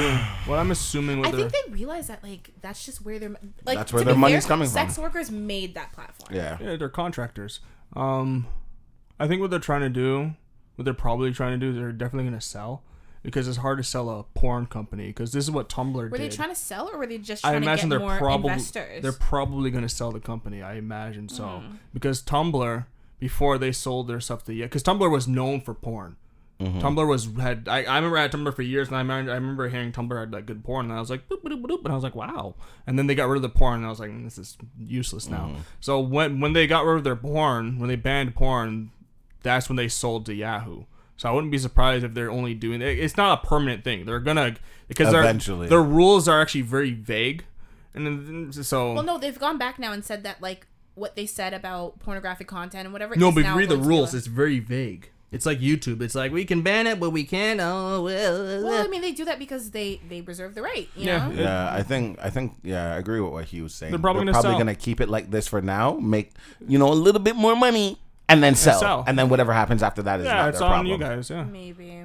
what I'm assuming, I think they realize that like that's just where they're like, That's where to their be money's fair, coming from. Sex workers made that platform. Yeah. they're contractors. I think what they're trying to do, what they're probably trying to do, they're definitely going to sell, because it's hard to sell a porn company, because this is what Tumblr did. Were they trying to sell, or were they just I trying imagine to they're get more probably investors? they're probably going to sell the company. I imagine so, because Tumblr, before they sold their stuff to because Tumblr was known for porn. Tumblr I remember I had Tumblr for years, and I remember hearing Tumblr had like good porn, and I was like boop, boop, boop, and I was like wow. And then they got rid of the porn, and I was like, this is useless now. So when they got rid of their porn, when they banned porn, that's when they sold to Yahoo. So I wouldn't be surprised if they're only doing it. It's not a permanent thing. They're gonna because Eventually. their rules are actually very vague, and then, so Well, no, they've gone back now and said that like what they said about pornographic content and whatever. no, is but now read the going to be rules. like- It's very vague. It's like YouTube. It's like we can ban it, but we can't. Oh well. Well, I mean, they do that because they reserve the right. You Yeah. know? Yeah, I think I agree with what he was saying. They're probably gonna sell. gonna keep it like this for now, make a little bit more money, and then sell. And then whatever happens after that is Yeah, not it's their on problem. you guys. Yeah. Maybe.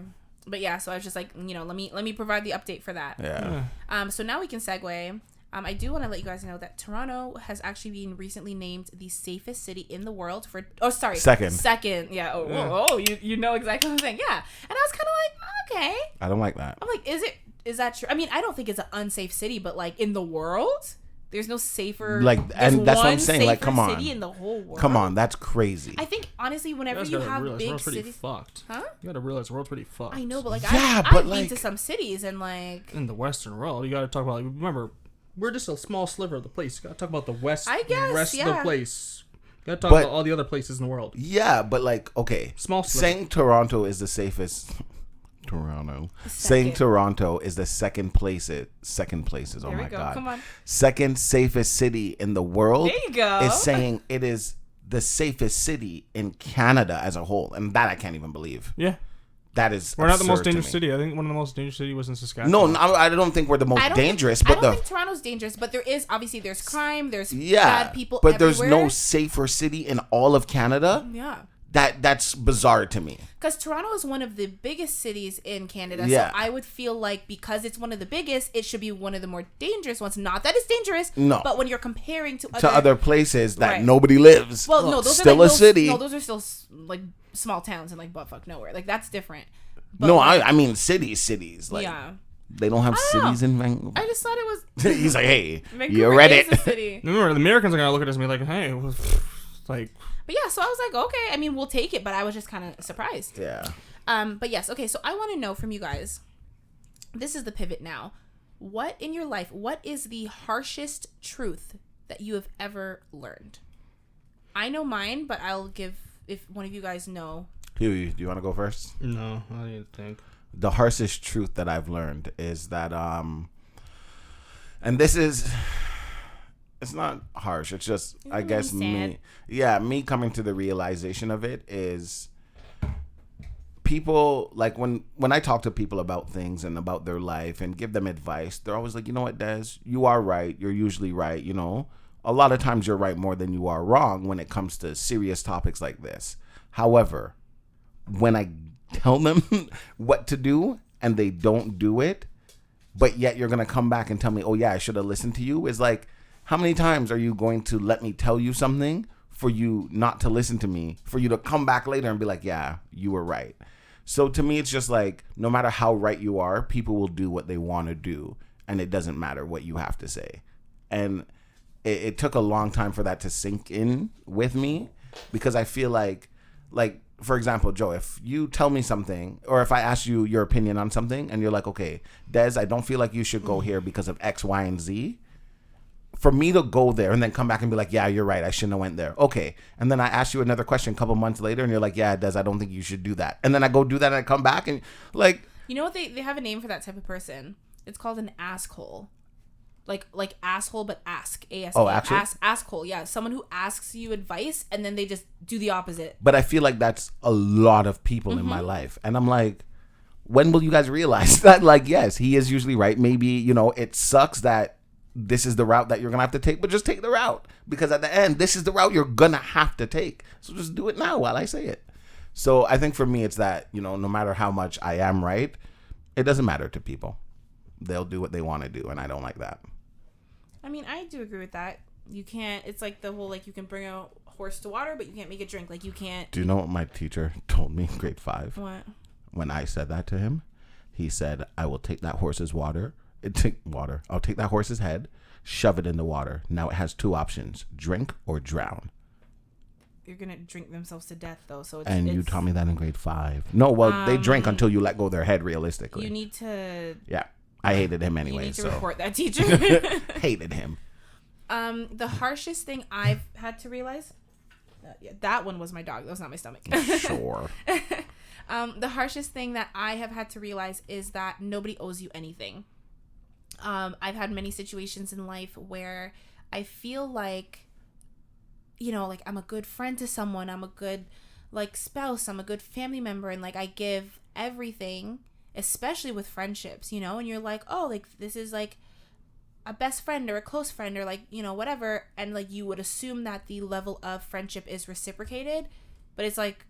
But yeah, so I was just like, let me provide the update for that. Yeah. So now we can segue. I do want to let you guys know that Toronto has actually been recently named the safest city in the world for. Oh, sorry. Second. Yeah. Oh, you know exactly what I'm saying. Yeah. And I was kind of like, okay. I don't like that. I'm like, is that true? I mean, I don't think it's an unsafe city, but like in the world, there's no safer. Like, there's and that's what I'm one saying. Like, safer come on. city in the whole world. Come on, that's crazy. I think honestly, whenever guys you gotta have realize the big world's pretty cities, fucked. huh? You gotta realize the world's pretty fucked. I know, but like Yeah, I've but, been like- to some cities and like In the Western world, you gotta talk about. Like, remember, we're just a small sliver of the place. You gotta talk about the West. I guess, the rest of yeah. the place. You gotta talk But- about all the other places in the world. Yeah, but like, okay, Small sliver. saying Toronto is the safest. Saying Toronto is the second places. Oh There we my go. god! Come on. Second safest city in the world. There you go. Is saying it is the safest city in Canada as a whole, and that I can't even believe. Yeah, That is. we're not the most absurd to dangerous me. city. I think one of the most dangerous cities was in Saskatchewan. No, I don't think we're the most dangerous, I but don't think Toronto's dangerous, but there is obviously there's crime, there's bad people, but there's everywhere. no safer city in all of Canada. Yeah. That's bizarre to me. Because Toronto is one of the biggest cities in Canada, Yeah. so I would feel like because it's one of the biggest, it should be one of the more dangerous ones. Not that it's dangerous, No. but when you're comparing to Other places that Right. nobody lives. well, no, those still are like a city. No, those are still like small towns and like buttfuck nowhere. Like that's different. But, No, like, I mean cities. Like yeah. they don't have I don't know. cities in Vancouver. I just thought it was. He's like, hey, Vancouver you read is it. a city. Remember, the Americans are gonna look at us and be like, "Hey, like." But yeah, so I was like, okay. I mean, we'll take it, but I was just kind of surprised. Yeah. But yes, okay. So I want to know from you guys. This is the pivot now. What in your life? What is the harshest truth that you have ever learned? I know mine, but I'll give if one of you guys know. Huey, do you want to go first? No, I didn't think. The harshest truth that I've learned is that and this is, it's not harsh, it's just I guess me coming to the realization of it is people, like when I talk to people about things and about their life and give them advice, they're always like, you know what, Des, you are right, you're usually right, you know, a lot of times you're right more than you are wrong when it comes to serious topics like this. However, when I tell them what to do and they don't do it, but yet you're going to come back and tell me, oh yeah, I should have listened to you, is like, how many times are you going to let me tell you something for you not to listen to me, for you to come back later and be like, yeah, you were right. So to me, it's just like, no matter how right you are, people will do what they want to do, and it doesn't matter what you have to say. And it took a long time for that to sink in with me, because I feel like, for example, Joe, if you tell me something, or if I ask you your opinion on something, and you're like, okay, Des, I don't feel like you should go here because of X, Y, and Z. For me to go there and then come back and be like, yeah, you're right, I shouldn't have went there. Okay. And then I ask you another question a couple months later, and you're like, yeah, Des, I don't think you should do that. And then I go do that, and I come back, and like... You know what? They have a name for that type of person. It's called an asshole. Like asshole, but ask. A-S-K. Oh, actually? Asshole, yeah. Someone who asks you advice, and then they just do the opposite. But I feel like that's a lot of people in my life. And I'm like, when will you guys realize that, like, yes, he is usually right. Maybe, you know, it sucks that this is the route that you're going to have to take, but just take the route. Because at the end, this is the route you're going to have to take. So just do it now while I say it. So I think for me, it's that, you know, no matter how much I am right, it doesn't matter to people. They'll do what they want to do, and I don't like that. I mean, I do agree with that. You can't, it's like the whole, like, you can bring a horse to water, but you can't make it drink. Like, you can't. Do you know what my teacher told me in grade 5? What? When I said that to him, he said, I will take that horse's I'll take that horse's head, shove it in the water. Now it has two options, drink or drown. You're going to drink themselves to death, though. So You taught me that in grade 5. No, well, they drink until you let go of their head, realistically. You need to. Yeah. I hated him anyway. You need to so report that teacher. hated him. The harshest thing I've had to realize. Yeah, that one was my dog. That was not my stomach. Sure. The harshest thing that I have had to realize is that nobody owes you anything. I've had many situations in life where I feel like, you know, like I'm a good friend to someone, I'm a good like spouse, I'm a good family member, and like I give everything, especially with friendships, you know, and you're like, oh, like this is like a best friend or a close friend or like, you know, whatever, and like you would assume that the level of friendship is reciprocated, but it's like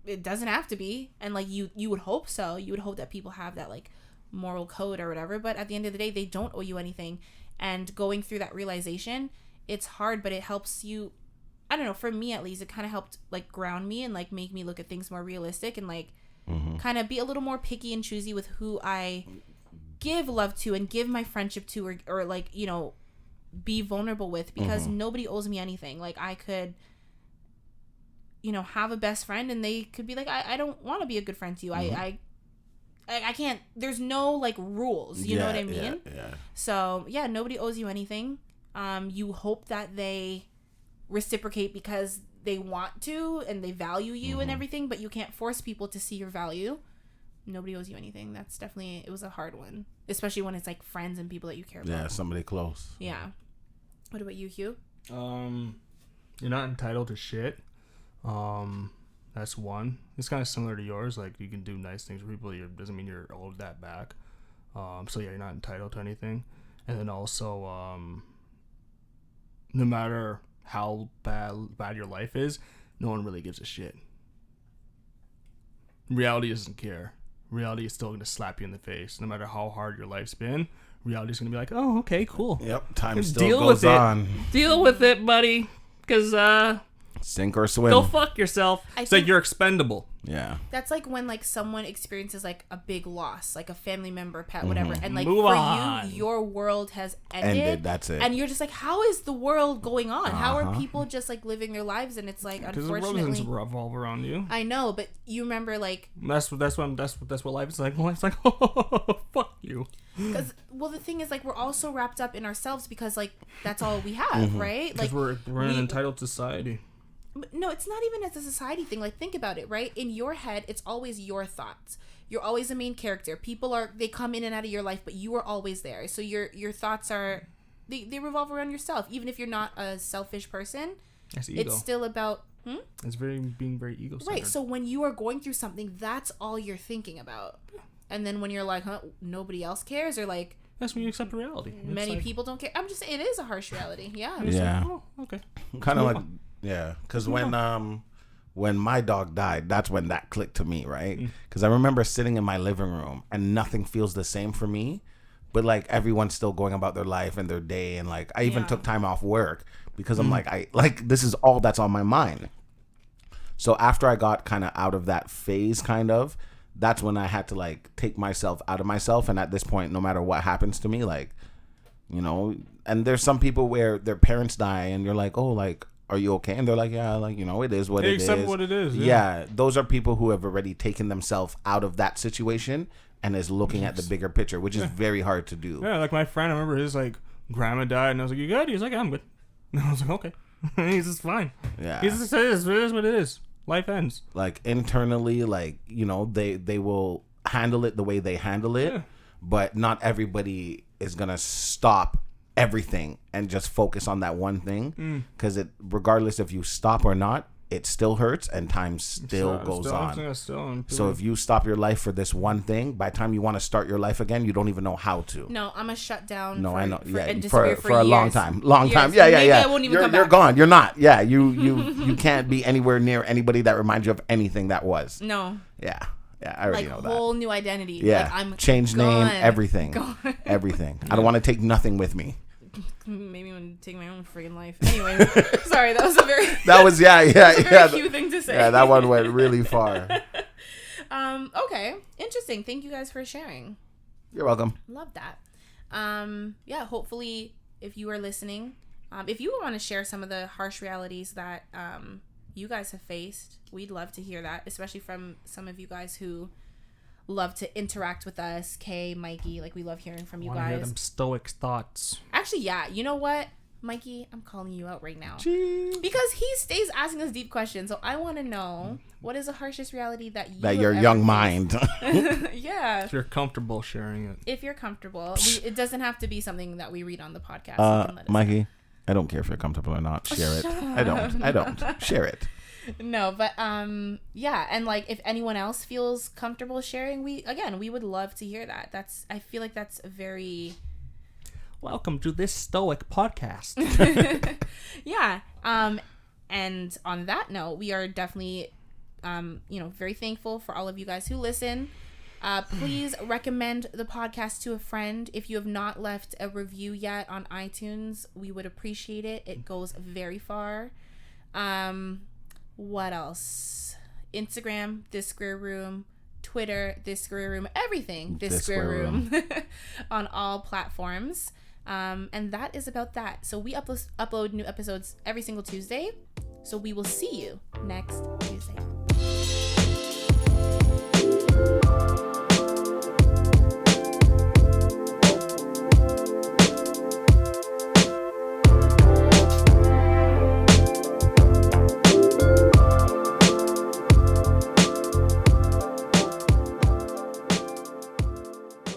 it doesn't have to be, and like you would hope so. You would hope that people have that like moral code or whatever, but at the end of the day they don't owe you anything. And going through that realization, it's hard, but it helps you. I don't know, for me at least, it kind of helped like ground me and like make me look at things more realistic and like kind of be a little more picky and choosy with who I give love to and give my friendship to, or like, you know, be vulnerable with, because nobody owes me anything. Like I could, you know, have a best friend and they could be like, I don't want to be a good friend to you. I can't, there's no like rules, you know what I mean? Yeah. So yeah, nobody owes you anything. You hope that they reciprocate because they want to and they value you and everything, but you can't force people to see your value. Nobody owes you anything. That's definitely, it was a hard one, especially when it's like friends and people that you care about. Yeah, somebody close. Yeah. What about you, Hugh? You're not entitled to shit. That's one. It's kind of similar to yours. Like you can do nice things for people. Doesn't mean you're owed that back. So yeah, you're not entitled to anything. And then also, no matter how bad your life is, no one really gives a shit. Reality doesn't care. Reality is still going to slap you in the face. No matter how hard your life's been, reality is going to be like, oh, okay, cool. Yep, time Just still goes on. Deal with it, buddy. Because, sink or swim. go fuck yourself. It's like you're expendable. Yeah. That's like when like someone experiences like a big loss, like a family member, pet, whatever, and like Move for on. you, your world has ended. That's it. And you're just like, how is the world going on? How are people just like living their lives? And it's like, Because the world unfortunately, doesn't revolve around you. I know, but you remember like That's what life is like. Life's like, oh, fuck you. because the thing is like we're all so wrapped up in ourselves because like that's all we have, right? Like Because we're in an entitled society. But no, it's not even as a society thing. Like, think about it, right? In your head, it's always your thoughts. You're always the main character. People they come in and out of your life, but you are always there. So your thoughts are, they revolve around yourself. Even if you're not a selfish person, That's ego. it's still about, It's being very ego-centered. right. So when you are going through something, that's all you're thinking about. And then when you're like, nobody else cares, or like, that's when you accept reality. many people don't care. I'm just saying, it is a harsh reality. Yeah. Yeah. Oh, okay. Kind of like, yeah. Because when my dog died, that's when that clicked to me, right? Because I remember sitting in my living room and nothing feels the same for me, but like everyone's still going about their life and their day, and like I even took time off work because I'm like this is all that's on my mind. So after I got kind of out of that phase, that's when I had to like take myself out of myself. And at this point, no matter what happens to me, like, you know, and there's some people where their parents die and you're like, oh, like, are you okay? And they're like, yeah, like, you know, it is what it is. Accept what it is. Yeah, those are people who have already taken themselves out of that situation and is looking at the bigger picture, which is very hard to do. Yeah, like my friend, I remember his like grandma died, and I was like, "You good?" He's like, "I'm good." And I was like, "Okay." He's just fine. Yeah, He's just, it is what it is. Life ends. Like internally, like, you know, they will handle it the way they handle it, but not everybody is gonna stop everything and just focus on that one thing, because it, regardless if you stop or not, it still hurts and time still goes on. So if you stop your life for this one thing, by the time you want to start your life again, you don't even know how to. No, I'm a shut down. No, I know. And for a years. long time. Yeah. Maybe I won't even come You're back. gone. You're not. Yeah, you can't be anywhere near anybody that reminds you of anything that was. No. Yeah, I already know Like that. whole new identity. Yeah, Like, I'm change gone. name, everything, everything. I don't want to take nothing with me. Maybe I'm gonna take my own friggin' life. Anyway, sorry, that was a very That was very cute thing to say. Yeah, that one went really far. Okay, interesting. Thank you guys for sharing. You're welcome. Love that. Yeah, hopefully, if you are listening, if you want to share some of the harsh realities that you guys have faced, we'd love to hear that, especially from some of you guys who love to interact with us. Kay, Mikey, like we love hearing from you Wanna hear guys. them stoic thoughts. Actually, yeah, you know what? Mikey, I'm calling you out right now. Jeez. Because he stays asking us deep questions. So I want to know, what is the harshest reality that you That have your ever young faced? mind. Yeah. If you're comfortable sharing it. If you're comfortable. It doesn't have to be something that we read on the podcast. You can let us Mikey, I don't care if you're comfortable or not. Share it. I don't. Share it. No, but yeah, and like if anyone else feels comfortable sharing, we would love to hear that. I feel like that's a very Welcome to this stoic podcast. yeah. And on that note, we are definitely very thankful for all of you guys who listen. Please recommend the podcast to a friend. If you have not left a review yet on iTunes, we would appreciate it. It goes very far. What else? Instagram, This Square Room. Twitter, This Square Room. Everything, This Square Room. On all platforms. And that is about that. So we upload new episodes every single Tuesday. So we will see you next